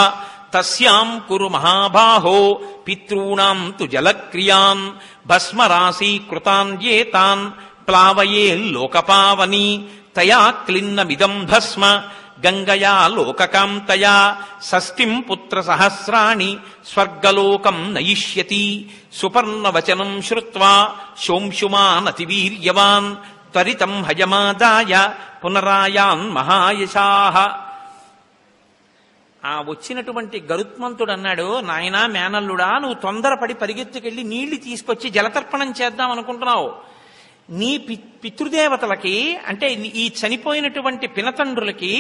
తస్యాం కురు మహాబాహో పితॄణాం తు జలక్రియాన్ భస్మరాశి కృతాన్యేతాన్ ప్లావయే లోకపావని తయా క్లిన్నమిదం భస్మ గంగయా లోకకాంతయా షష్ఠిం పుత్ర సహస్రాణి స్వర్గలోకం నయిష్యతి సుపర్ణవచనం శ్రుత్వా శోంశుమానతివీర్యవాన్ త్వరితం హయమాదాయ పునరాయాన్ మహాయశాః. ఆ వచ్చినటువంటి గరుత్మంతుడు అన్నాడు, నాయనా మేనల్లుడా, నువ్వు తొందరపడి పరిగెత్తుకెళ్ళి నీళ్లు తీసుకొచ్చి జలతర్పణం చేద్దాం అనుకుంటున్నావు. నీ పితృదేవతలకి అంటే ఈ చనిపోయినటువంటి పినతండ్రులకి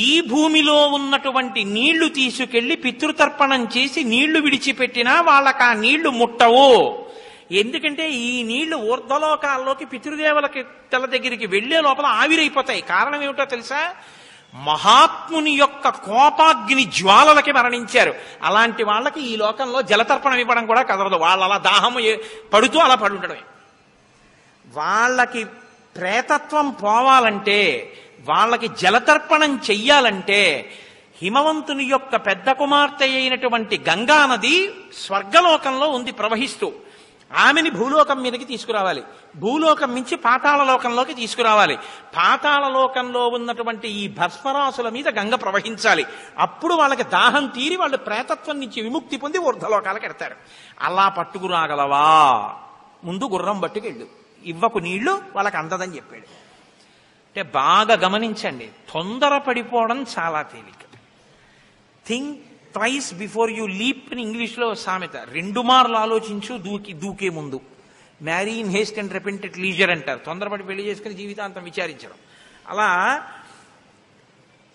ఈ భూమిలో ఉన్నటువంటి నీళ్లు తీసుకెళ్లి పితృతర్పణం చేసి నీళ్లు విడిచిపెట్టినా వాళ్ళకి ఆ నీళ్లు ముట్టవు. ఎందుకంటే ఈ నీళ్లు ఊర్ధ్వలోకాల్లోకి పితృదేవతలకి తల దగ్గరికి వెళ్లే లోపల ఆవిరైపోతాయి. కారణం ఏమిటో తెలుసా? మహాత్ముని యొక్క కోపాగ్ని జ్వాలలకి మరణించారు. అలాంటి వాళ్ళకి ఈ లోకంలో జలతర్పణం ఇవ్వడం కూడా కదలదు. వాళ్ళు అలా దాహము పడుతూ అలా పడుండడమే. వాళ్ళకి ప్రేతత్వం పోవాలంటే, వాళ్ళకి జలతర్పణం చెయ్యాలంటే హిమవంతుని యొక్క పెద్ద కుమార్తె అయినటువంటి గంగా నది స్వర్గలోకంలో ఉంది ప్రవహిస్తూ. ఆమెని భూలోకం మీదకి తీసుకురావాలి. భూలోకం నుంచి పాతాళలోకంలోకి తీసుకురావాలి. పాతాళలోకంలో ఉన్నటువంటి ఈ భస్మరాసుల మీద గంగ ప్రవహించాలి. అప్పుడు వాళ్ళకి దాహం తీరి వాళ్ళు ప్రేతత్వం నుంచి విముక్తి పొంది ఊర్ధ్వలోకాలకు ఎడతారు. అలా పట్టుకురాగలవా? ముందు గుర్రం పట్టుకెళ్ళు, ఇవ్వకు నీళ్లు వాళ్ళకి అందదని చెప్పాడు. అంటే బాగా గమనించండి, తొందర పడిపోవడం చాలా తేలిక. Think twice before you leap అని ఇంగ్లీష్లో సామెత. 2 మార్లు ఆలోచించు దూకే ముందు. Marry in Heist and repent at leisure అంటారు. తొందరపడి పెళ్లి చేసుకుని జీవితాంతం విచారించడం. అలా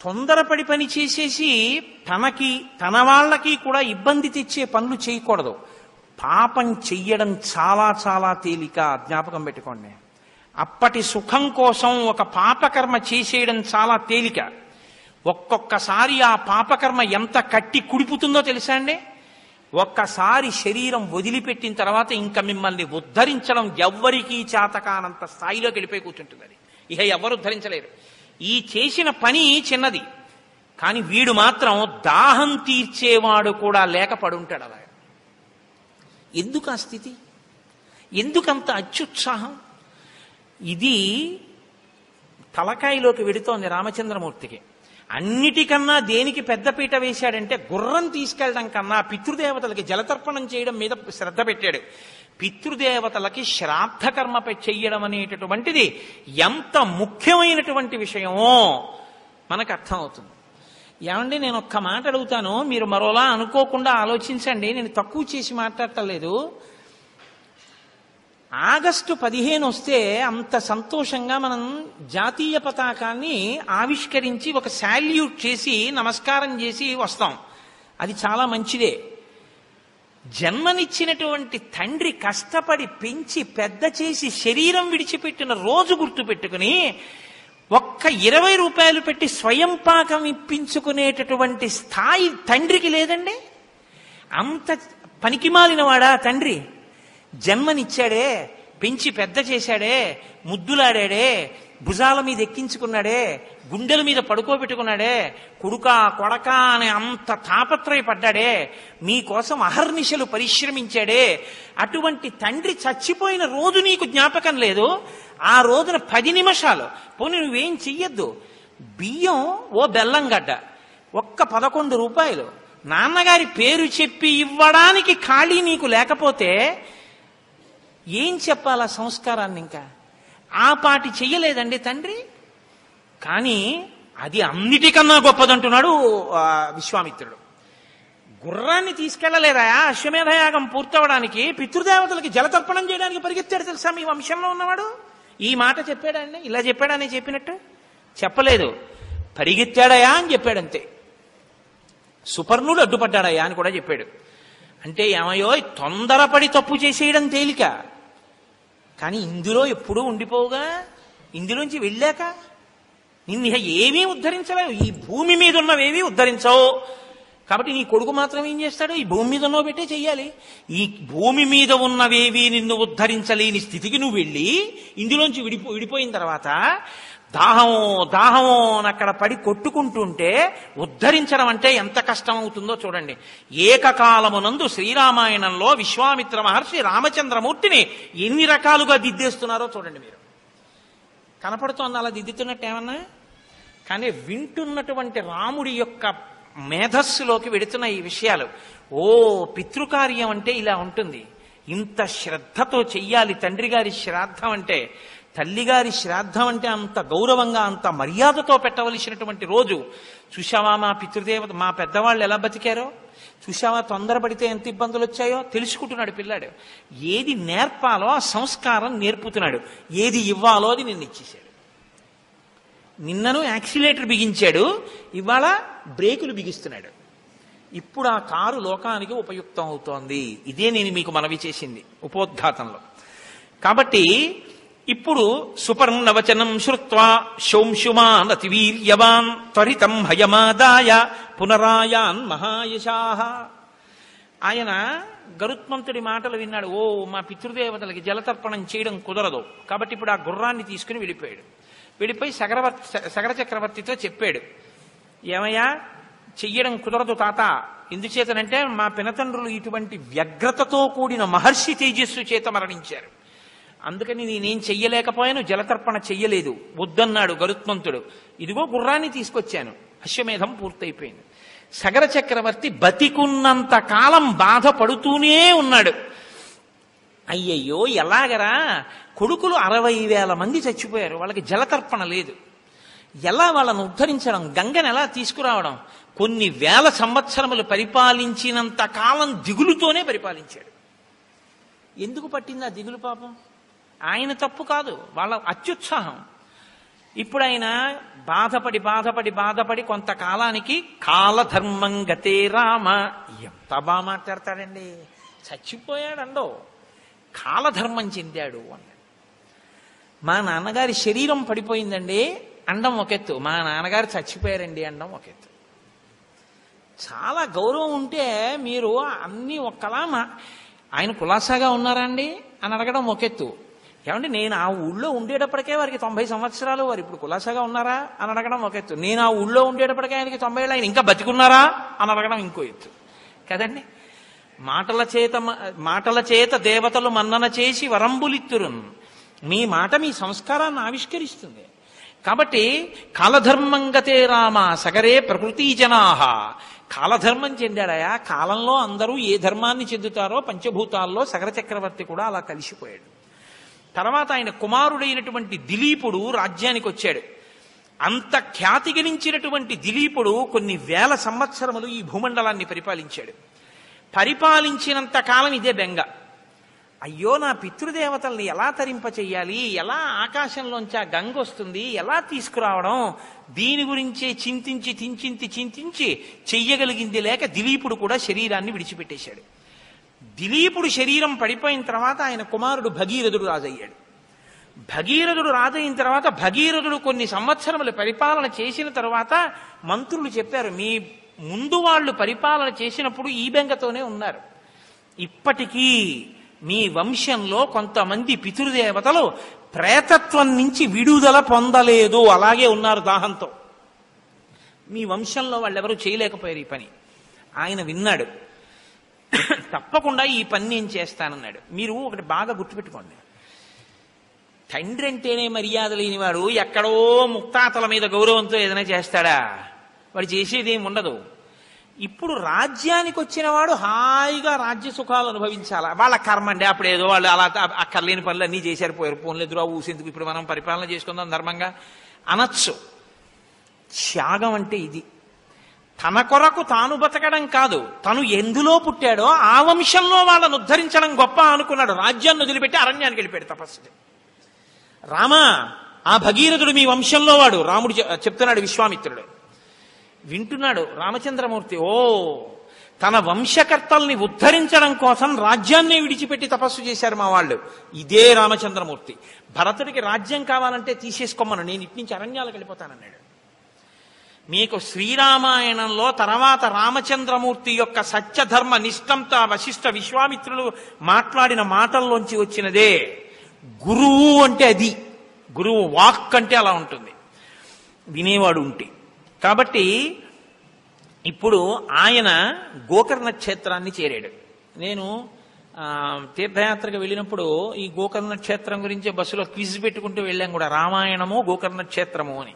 తొందరపడి పని చేసేసి తన వాళ్ళకి కూడా ఇబ్బంది తెచ్చే పనులు చేయకూడదు. పాపం చెయ్యడం చాలా చాలా తేలిక, జ్ఞాపకం పెట్టుకోండి. అప్పటి సుఖం కోసం ఒక పాపకర్మ చేసేయడం చాలా తేలిక. ఒక్కొక్కసారి ఆ పాపకర్మ ఎంత కట్టి కుడిపుతుందో తెలుసా అండి? ఒక్కసారి శరీరం వదిలిపెట్టిన తర్వాత ఇంకా మిమ్మల్ని ఉద్ధరించడం ఎవ్వరికీ చేతకానంత స్థాయిలోకి వెళ్ళిపోయి కూర్చుంటుంది. అది ఇహ ఎవరు ఉద్ధరించలేరు. ఈ చేసిన పని చిన్నది, కానీ వీడు మాత్రం దాహం తీర్చేవాడు కూడా లేక పడుంటాడు. అలా ఎందుకు ఆ స్థితి? ఎందుకంత అత్యుత్సాహం? ఇది తలకాయలోకి వెడుతోంది రామచంద్రమూర్తికి. అన్నిటికన్నా దేనికి పెద్దపీట వేశాడంటే గుర్రం తీసుకెళ్ళడం కన్నా పితృదేవతలకి జలతర్పణం చేయడం మీద శ్రద్ధ పెట్టాడు. పితృదేవతలకి శ్రాద్ధకర్మ చెయ్యడం అనేటటువంటిది ఎంత ముఖ్యమైనటువంటి విషయమో మనకు అర్థమవుతుంది. ఏమండి, నేను ఒక్క మాట అడుగుతాను, మీరు మరోలా అనుకోకుండా ఆలోచించండి. నేను తక్కువ చేసి మాట్లాడటలేదు. ఆగస్టు 15 వస్తే అంత సంతోషంగా మనం జాతీయ పతాకాన్ని ఆవిష్కరించి ఒక శాల్యూట్ చేసి నమస్కారం చేసి వస్తాం. అది చాలా మంచిదే. జన్మనిచ్చినటువంటి తండ్రి కష్టపడి పెంచి పెద్ద చేసి శరీరం విడిచిపెట్టిన రోజు గుర్తు పెట్టుకుని ఒక్క 20 రూపాయలు పెట్టి స్వయం పాకం ఇప్పించుకునేటటువంటి స్థాయి తండ్రికి లేదండి. అంత పనికిమాలినవాడా తండ్రి? జన్మనిచ్చాడే, పెంచి పెద్ద చేశాడే, ముద్దులాడాడే, భుజాల మీద ఎక్కించుకున్నాడే, గుండెల మీద పడుకోబెట్టుకున్నాడే, కొడుకా కొడకా అని అంత తాపత్రయపడ్డాడే, మీకోసం అహర్నిశలు పరిశ్రమించాడే. అటువంటి తండ్రి చచ్చిపోయిన రోజు నీకు జ్ఞాపకం లేదు. ఆ రోజున 10 నిమిషాలు పోనీ నువ్వేం చెయ్యొద్దు. బియ్యం ఓ బెల్లం గడ్డ ఒక్క 11 రూపాయలు నాన్నగారి పేరు చెప్పి ఇవ్వడానికి ఖాళీ నీకు లేకపోతే ఏం చెప్పాలా సంస్కారాన్ని? ఇంకా ఆ పాటి చెయ్యలేదండి తండ్రి. కానీ అది అన్నిటికన్నా గొప్పదంటున్నాడు విశ్వామిత్రుడు. గుర్రాన్ని తీసుకెళ్లలేదా అశ్వమేధయాగం పూర్తవడానికి? పితృదేవతలకి జలతర్పణం చేయడానికి పరిగెత్తాడు తెలుసా మీ వంశంలో ఉన్నవాడు? ఈ మాట చెప్పాడండి? ఇలా చెప్పాడని చెప్పినట్టు చెప్పలేదు. పరిగెత్తాడయా అని చెప్పాడంతే. సుపర్ణుడు అడ్డుపడ్డాడయా అని కూడా చెప్పాడు. అంటే ఏమయ్యో, తొందరపడి తప్పు చేసేయడం తేలిక, కానీ ఇందులో ఎప్పుడూ ఉండిపోవుగా. ఇందులోంచి వెళ్ళాక నిన్ను ఏమీ ఉద్ధరించలేవు. ఈ భూమి మీద ఉన్నవేమీ ఉద్ధరించవు. కాబట్టి నీ కొడుకు మాత్రం ఏం చేస్తాడు? ఈ భూమి మీద ఉన్నవి పెట్టే చెయ్యాలి. ఈ భూమి మీద ఉన్నవేవి నిన్ను ఉద్ధరించలేని స్థితికి నువ్వు వెళ్ళి ఇందులోంచి విడిపోయిన తర్వాత దాహమో దాహమో అని అక్కడ పడి కొట్టుకుంటుంటే ఉద్ధరించడం అంటే ఎంత కష్టం అవుతుందో చూడండి. ఏకకాలమునందు శ్రీరామాయణంలో విశ్వామిత్ర మహర్షి రామచంద్రమూర్తిని ఎన్ని రకాలుగా దిద్దేస్తున్నారో చూడండి. మీరు కనపడుతోంది అలా దిద్దుతున్నట్టు ఏమన్నా? కానీ వింటున్నటువంటి రాముడి యొక్క మేధస్సులోకి వెడుతున్న ఈ విషయాలు. ఓ, పితృకార్యం అంటే ఇలా ఉంటుంది. ఇంత శ్రద్ధతో చెయ్యాలి. తండ్రి గారి శ్రాద్ధం అంటే, తల్లిగారి శ్రాద్ధం అంటే అంత గౌరవంగా అంత మర్యాదతో పెట్టవలసినటువంటి రోజు. చూశావా మా పితృదేవత, మా పెద్దవాళ్ళు ఎలా బతికారో? చూశావా తొందరపడితే ఎంత ఇబ్బందులు వచ్చాయో? తెలుసుకుంటున్నాడు పిల్లాడు. ఏది నేర్పాలో ఆ సంస్కారం నేర్పుతున్నాడు. ఏది ఇవ్వాలో అది నిన్ను ఇచ్చేశాడు. నిన్నను యాక్సిలేటర్ బిగించాడు, ఇవాళ బ్రేకులు బిగిస్తున్నాడు. ఇప్పుడు ఆ కారు లోకానికి ఉపయుక్తం అవుతోంది. ఇదే నేను మీకు మనవి చేసింది ఉపోద్ఘాతంలో. కాబట్టి ఇప్పుడు సుపర్ణవచనం శ్రుత్వా శోంశుమాన్ అతివీర్యవాన్ త్వరితం హయమాదాయ పునరాయాన్ మహాయశాః. ఆయన గరుత్మంతుడి మాటలు విన్నాడు. ఓ, మా పితృదేవతలకి జలతర్పణం చేయడం కుదరదు, కాబట్టి ఇప్పుడు ఆ గుర్రాన్ని తీసుకుని వెళ్ళిపోయాడు. వెళ్ళిపోయి సగర చక్రవర్తితో చెప్పాడు, ఏమయ్యా చెయ్యడం కుదరదు తాత. ఎందుచేతనంటే మా పినతండ్రులు ఇటువంటి వ్యగ్రతతో కూడిన మహర్షి తేజస్సు చేత మరణించారు, అందుకని నేనేం చెయ్యలేకపోయాను, జలతర్పణ చెయ్యలేదు, వద్దన్నాడు గరుత్మంతుడు. ఇదిగో గుర్రాన్ని తీసుకొచ్చాను, అశ్వమేధం పూర్తయిపోయింది. సగర చక్రవర్తి బతికున్నంత కాలం బాధపడుతూనే ఉన్నాడు. అయ్యయ్యో ఎలాగరా, కొడుకులు 60,000 మంది చచ్చిపోయారు, వాళ్ళకి జలతర్పణ లేదు. ఎలా వాళ్ళను ఉద్ధరించడం, గంగను ఎలా తీసుకురావడం? కొన్ని వేల సంవత్సరములు పరిపాలించినంత కాలం దిగులుతోనే పరిపాలించాడు. ఎందుకు పట్టింది ఆ దిగులు పాపం? ఆయన తప్పు కాదు, వాళ్ళ అత్యుత్సాహం. ఇప్పుడు ఆయన బాధపడి బాధపడి బాధపడి కొంతకాలానికి కాలధర్మం గతే రామ, ఎంత బాగా మాట్లాడతాడండి, చచ్చిపోయాడండో, కాలధర్మం చెందాడు అన్నాడు. మా నాన్నగారి శరీరం పడిపోయిందండి అండం ఒకెత్తు, మా నాన్నగారు చచ్చిపోయారండి అండం ఒకెత్తు. చాలా గౌరవం ఉంటే మీరు అన్నీ ఒక్కలా ఆయన కులాసాగా ఉన్నారా అండి అని అడగడం ఒకెత్తు. ఏమంటే నేను ఆ ఊళ్ళో ఉండేటప్పటికే వారికి 90 సంవత్సరాలు, వారు ఇప్పుడు కులాసాగా ఉన్నారా అని అడగడం ఒక ఎత్తు. నేను ఆ ఊళ్ళో ఉండేటప్పటికే ఆయనకి 90 ఏళ్ళు, ఆయన ఇంకా బతికున్నారా అని అడగడం ఇంకో ఎత్తు కదండి. మాటల చేత దేవతలు మన్నన చేసి వరంబులిత్తురున్, మీ మాట మీ సంస్కారాన్ని ఆవిష్కరిస్తుంది. కాబట్టి కాలధర్మంగతే రామ సగరే ప్రకృతి జనాహ, కాలధర్మం చెందాడయా. కాలంలో అందరూ ఏ ధర్మాన్ని చెందుతారో పంచభూతాల్లో సగర చక్రవర్తి కూడా అలా కలిసిపోయాడు. తర్వాత ఆయన కుమారుడైనటువంటి దిలీపుడు రాజ్యానికి వచ్చాడు. అంత ఖ్యాతి గలించినటువంటి దిలీపుడు కొన్ని వేల సంవత్సరములు ఈ భూమండలాన్ని పరిపాలించాడు. పరిపాలించినంత కాలం ఇదే బెంగ. అయ్యో, నా పితృదేవతల్ని ఎలా తరింపచెయ్యాలి, ఎలా ఆకాశంలోంచి ఆ గంగ వస్తుంది, ఎలా తీసుకురావడం, దీని గురించే చింతించి చెయ్యగలిగింది లేక దిలీపుడు కూడా శరీరాన్ని విడిచిపెట్టేశాడు. దిలీపుడు శరీరం పడిపోయిన తర్వాత ఆయన కుమారుడు భగీరథుడు రాజయ్యాడు. భగీరథుడు రాజయిన తర్వాత భగీరథుడు కొన్ని సంవత్సరములు పరిపాలన చేసిన తర్వాత మంత్రులు చెప్పారు, మీ ముందు వాళ్ళు పరిపాలన చేసినప్పుడు ఈ బెంగతోనే ఉన్నారు, ఇప్పటికీ మీ వంశంలో కొంతమంది పితృదేవతలు ప్రేతత్వం నుంచి విడుదల పొందలేదు, అలాగే ఉన్నారు దాహంతో. మీ వంశంలో వాళ్ళెవరూ చేయలేకపోయారు ఈ పని. ఆయన విన్నాడు, తప్పకుండా ఈ పని నేను చేస్తానన్నాడు. మీరు ఒకటి బాగా గుర్తుపెట్టుకోండి, తండ్రి అంటేనే మర్యాద లేనివాడు ఎక్కడో ముక్తాతల మీద గౌరవంతో ఏదైనా చేస్తాడా? వాడు చేసేది ఏమి ఉండదు. ఇప్పుడు రాజ్యానికి వచ్చిన వాడు హాయిగా రాజ్య సుఖాలు అనుభవించాలా, వాళ్ళ కర్మ అండి, అప్పుడు ఏదో వాళ్ళు అలా అక్కర్లేని పనులు అన్నీ చేశారు, పోయారు, ఫోన్లు ఎదురు ఊసేందుకు ఇప్పుడు మనం పరిపాలన చేసుకుందాం ధర్మంగా అనొచ్చు. త్యాగం అంటే ఇది. తన కొరకు తాను బతకడం కాదు, తను ఎందులో పుట్టాడో ఆ వంశంలో వాళ్ళను ఉద్ధరించడం గొప్ప అనుకున్నాడు. రాజ్యాన్ని వదిలిపెట్టి అరణ్యానికి వెళ్ళిపోయాడు తపస్సు. రామా, ఆ భగీరథుడు మీ వంశంలో వాడు, రాముడు చెప్తున్నాడు. విశ్వామిత్రుడు వింటున్నాడు. రామచంద్రమూర్తి, ఓ, తన వంశకర్తల్ని ఉద్ధరించడం కోసం రాజ్యాన్నే విడిచిపెట్టి తపస్సు చేశారు మా వాళ్ళు. ఇదే రామచంద్రమూర్తి. భరతుడికి రాజ్యం కావాలంటే తీసేసుకోమను, నేను ఇట్నుంచి అరణ్యాలకు వెళ్ళిపోతానన్నాడు. మీకు శ్రీరామాయణంలో తర్వాత రామచంద్రమూర్తి యొక్క సత్యధర్మ నిష్టంతో వశిష్ఠ విశ్వామిత్రులు మాట్లాడిన మాటల్లోంచి వచ్చినదే. గురువు అంటే అది, గురువు వాక్ అంటే అలా ఉంటుంది, వినేవాడు ఉంటే. కాబట్టి ఇప్పుడు ఆయన గోకర్ణ క్షేత్రాన్ని చేరాడు. నేను తీర్థయాత్రకు వెళ్ళినప్పుడు ఈ గోకర్ణ క్షేత్రం గురించి బస్సులో క్విజ్ పెట్టుకుంటూ వెళ్ళాం కూడా, రామాయణము గోకర్ణ క్షేత్రము అని.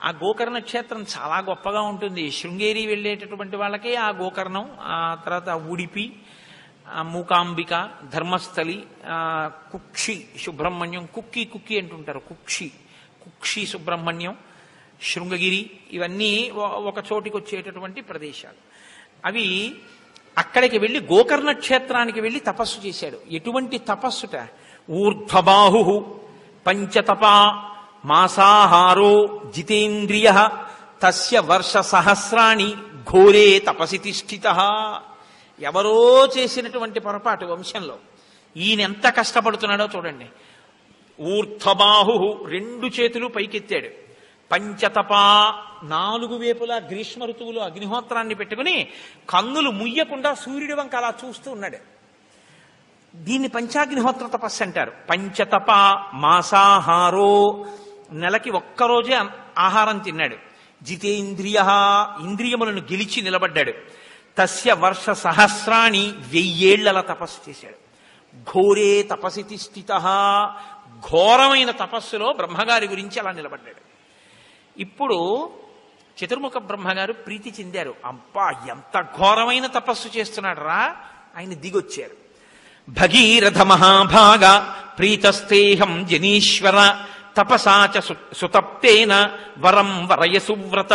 ఆ గోకర్ణ క్షేత్రం చాలా గొప్పగా ఉంటుంది. శృంగేరి వెళ్ళేటటువంటి వాళ్ళకి ఆ గోకర్ణం, ఆ తర్వాత ఉడిపి, మూకాంబిక, ధర్మస్థలి, కుక్షి సుబ్రహ్మణ్యం, కుక్కి అంటుంటారు, కుక్షి సుబ్రహ్మణ్యం, శృంగగిరి, ఇవన్నీ ఒక చోటికి వచ్చేటటువంటి ప్రదేశాలు. అవి అక్కడికి వెళ్ళి గోకర్ణ క్షేత్రానికి వెళ్ళి తపస్సు చేశాడు. ఎటువంటి తపస్సుట? ఊర్ధ్వబాహు పంచతపా మాసాహారో జితేంద్రియ తస్య వర్ష సహస్రాణి ఘోరే తపసి తిష్ఠితః. ఎవరో చేసినటువంటి పొరపాటు వంశంలో. ఈయన ఎంత కష్టపడుతున్నాడో చూడండి. ఊర్ధ్వబాహు, 2 చేతులు పైకెత్తాడు. పంచతపా, 4 వేపులా గ్రీష్మ ఋతువులో అగ్నిహోత్రాన్ని పెట్టుకుని కన్నులు ముయ్యకుండా సూర్యుడి వంక అలా చూస్తూ ఉన్నాడు. దీన్ని పంచాగ్నిహోత్ర తపస్సు అంటారు. పంచతప మాసాహారో, నెలకి ఒక్కరోజే ఆహారం తిన్నాడు. జితేంద్రియ, ఇంద్రియములను గెలిచి నిలబడ్డాడు. తస్య వర్ష సహస్రాణి, 1000 ఏళ్ల తపస్సు చేశాడు. ఘోరే తపసి తిష్ఠితః, ఘోరమైన తపస్సులో బ్రహ్మగారి గురించి అలా నిలబడ్డాడు. ఇప్పుడు చతుర్ముఖ బ్రహ్మగారు ప్రీతి చెందారు. అబ్బా, ఎంత ఘోరమైన తపస్సు చేస్తున్నాడు రా, ఆయన దిగొచ్చారు. భగీరథ మహాభాగ ప్రీతస్తేహం జనీశ్వర తపసాచ సుతప్తేన వరం వరయ సువ్రత.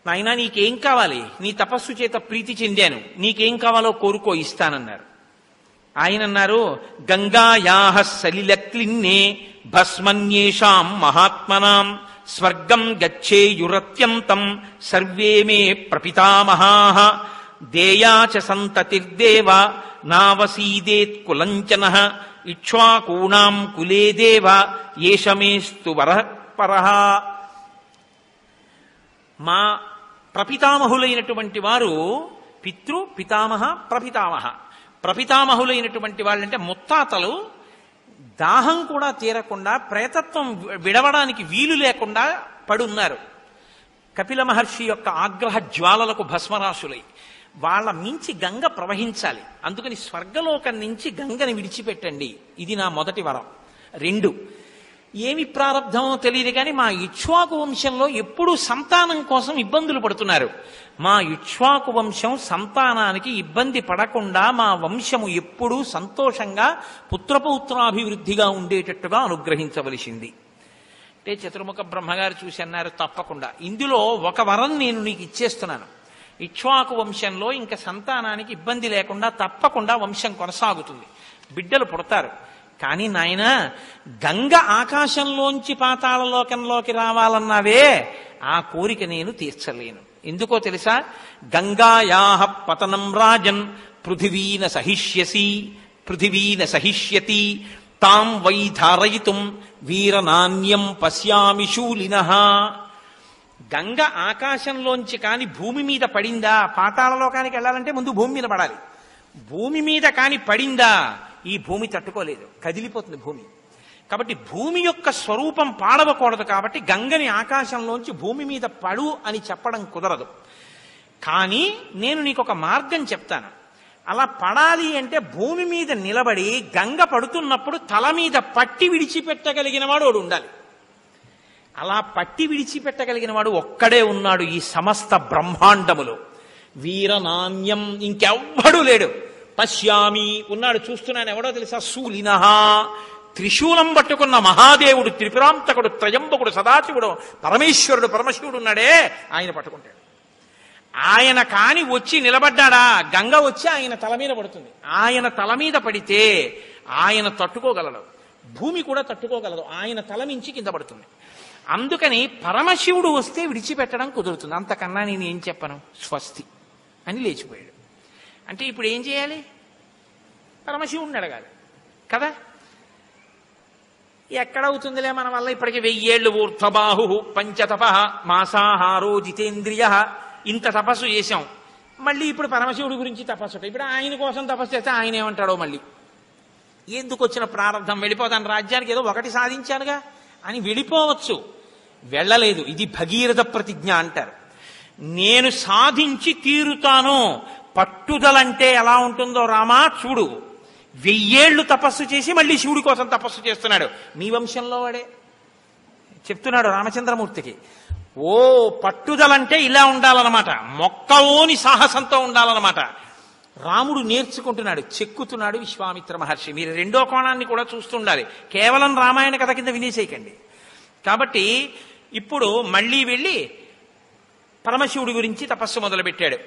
నాయనా నీకేం కావాలి? నీ తపస్సు చేత ప్రీతి చెందాను, నీకేం కావాలో కోరుకో ఇస్తానన్నారు. ఆయన అన్నారు, గంగాయాః సలిలక్లిన్నే భస్మన్యేషాం మహాత్మనాం స్వర్గం గచ్చేయురత్యంతం సర్వే మే ప్రపితామహాః దేయా చ సంతతిర్దేవ నావసీదేత్ కులంచనః ఇక్ష్వాకూణాం కులే దేవ ఏషమేస్తు వరః పరః. మా ప్రపితామహులైనటువంటి వారు పితృ పితామహ ప్రపితామహ. ప్రపితామహులైనటువంటి వాళ్ళంటే ముత్తాతలు దాహం కూడా తీరకుండా ప్రేతత్వం విడవడానికి వీలు లేకుండా పడున్నారు. కపిల మహర్షి యొక్క ఆగ్రహ జ్వాలలకు భస్మరాశులై వాళ్ళ మించి గంగ ప్రవహించాలి. అందుకని స్వర్గలోకం నుంచి గంగని విడిచిపెట్టండి, ఇది నా మొదటి వరం. 2, ఏమి ప్రారంధమో తెలియదు కానీ మా ఇక్ష్వాకు వంశంలో ఎప్పుడూ సంతానం కోసం ఇబ్బందులు పడుతున్నారు. మా ఇక్ష్వాకు వంశం సంతానానికి ఇబ్బంది పడకుండా మా వంశము ఎప్పుడూ సంతోషంగా పుత్రపౌత్రాభివృద్ధిగా ఉండేటట్టుగా అనుగ్రహించవలసింది. అంటే చతుర్ముఖ బ్రహ్మగారు చూసి అన్నారు, తప్పకుండా ఇందులో ఒక వరం నేను నీకు ఇచ్చేస్తున్నాను. ఇక్ష్వాకు వంశంలో ఇంకా సంతానానికి ఇబ్బంది లేకుండా తప్పకుండా వంశం కొనసాగుతుంది, బిడ్డలు పుడతారు. కానీ నాయనా, గంగ ఆకాశంలోంచి పాతాళలోకంలోకి రావాలన్నావే, ఆ కోరిక నేను తీర్చలేను. ఎందుకో తెలుసా? గంగాయాః పతనం రాజన్ పృథివీన సహిష్యతి తాం వై ధారయితుం వీరనాన్యం పశ్యామి శూలినః. గంగ ఆకాశంలోంచి కాని భూమి మీద పడిందా, పాతాళలోకానికి వెళ్ళాలంటే ముందు భూమి మీద పడాలి. భూమి మీద కాని పడిందా, ఈ భూమి తట్టుకోలేదు, కదిలిపోతుంది భూమి. కాబట్టి భూమి యొక్క స్వరూపం పాడవకూడదు. కాబట్టి గంగని ఆకాశంలోంచి భూమి మీద పడు అని చెప్పడం కుదరదు. కానీ నేను నీకు ఒక మార్గం చెప్తాను. అలా పడాలి అంటే భూమి మీద నిలబడి గంగ పడుతున్నప్పుడు తల మీద పట్టి విడిచిపెట్టగలిగిన వాడు ఒకడు ఉండాలి. అలా పట్టి విడిచిపెట్టగలిగిన వాడు ఒక్కడే ఉన్నాడు ఈ సమస్త బ్రహ్మాండములో. వీరనాన్యం, ఇంకెవ్వడూ లేడు. పశ్యామి ఉన్నాడు, చూస్తున్నాను. ఎవడో తెలుసా? శూలినః, త్రిశూలం పట్టుకున్న మహాదేవుడు, త్రిపురాంతకుడు, త్రయంబకుడు, సదాశివుడు, పరమేశ్వరుడు, పరమశివుడు ఉన్నాడే, ఆయన పట్టుకుంటాడు. ఆయన కాని వచ్చి నిలబడ్డాడా, గంగ వచ్చి ఆయన తల మీద పడుతుంది. ఆయన తల మీద పడితే ఆయన తట్టుకోగలడు, భూమి కూడా తట్టుకోగలదు. ఆయన తల మించి కింద పడుతుంది. అందుకని పరమశివుడు వస్తే విడిచిపెట్టడం కుదురుతుంది. అంతకన్నా నేను ఏం చెప్పను, స్వస్తి అని లేచిపోయాడు. అంటే ఇప్పుడు ఏం చేయాలి? పరమశివుడిని అడగాలి కదా. ఎక్కడవుతుందిలే మన వల్ల, ఇప్పటికి 1000 ఏళ్ళు ఊర్ధ్వబాహు పంచతప మాసాహారో జితేంద్రియ, ఇంత తపస్సు చేశాం. మళ్ళీ ఇప్పుడు పరమశివుడి గురించి తపస్సు. ఇప్పుడు ఆయన కోసం తపస్సు చేస్తే ఆయన ఏమంటాడో, మళ్ళీ ఎందుకు వచ్చిన ప్రారంధం, వెళ్ళిపోతాను రాజ్యానికి, ఏదో ఒకటి సాధించానుగా అని వెళ్ళిపోవచ్చు. వెళ్ళలేదు. ఇది భగీరథ ప్రతిజ్ఞ అంటారు. నేను సాధించి తీరుతాను. పట్టుదలంటే ఎలా ఉంటుందో రామా చూడు. 1000 ఏళ్ళు తపస్సు చేసి మళ్ళీ శివుడి కోసం తపస్సు చేస్తున్నాడు. మీ వంశంలో వాడే చెప్తున్నాడు రామచంద్రమూర్తికి. ఓ పట్టుదలంటే ఇలా ఉండాలన్నమాట, మొక్కలోని సాహసంతో ఉండాలన్నమాట. రాముడు నేర్చుకుంటున్నాడు, చెక్కుతున్నాడు విశ్వామిత్ర మహర్షి. మీరు రెండో కోణాన్ని కూడా చూస్తుండాలి, కేవలం రామాయణ కథ కింద వినేసేయకండి. కాబట్టి ఇప్పుడు మళ్ళీ వెళ్ళి పరమశివుడి గురించి తపస్సు మొదలుపెట్టాడు.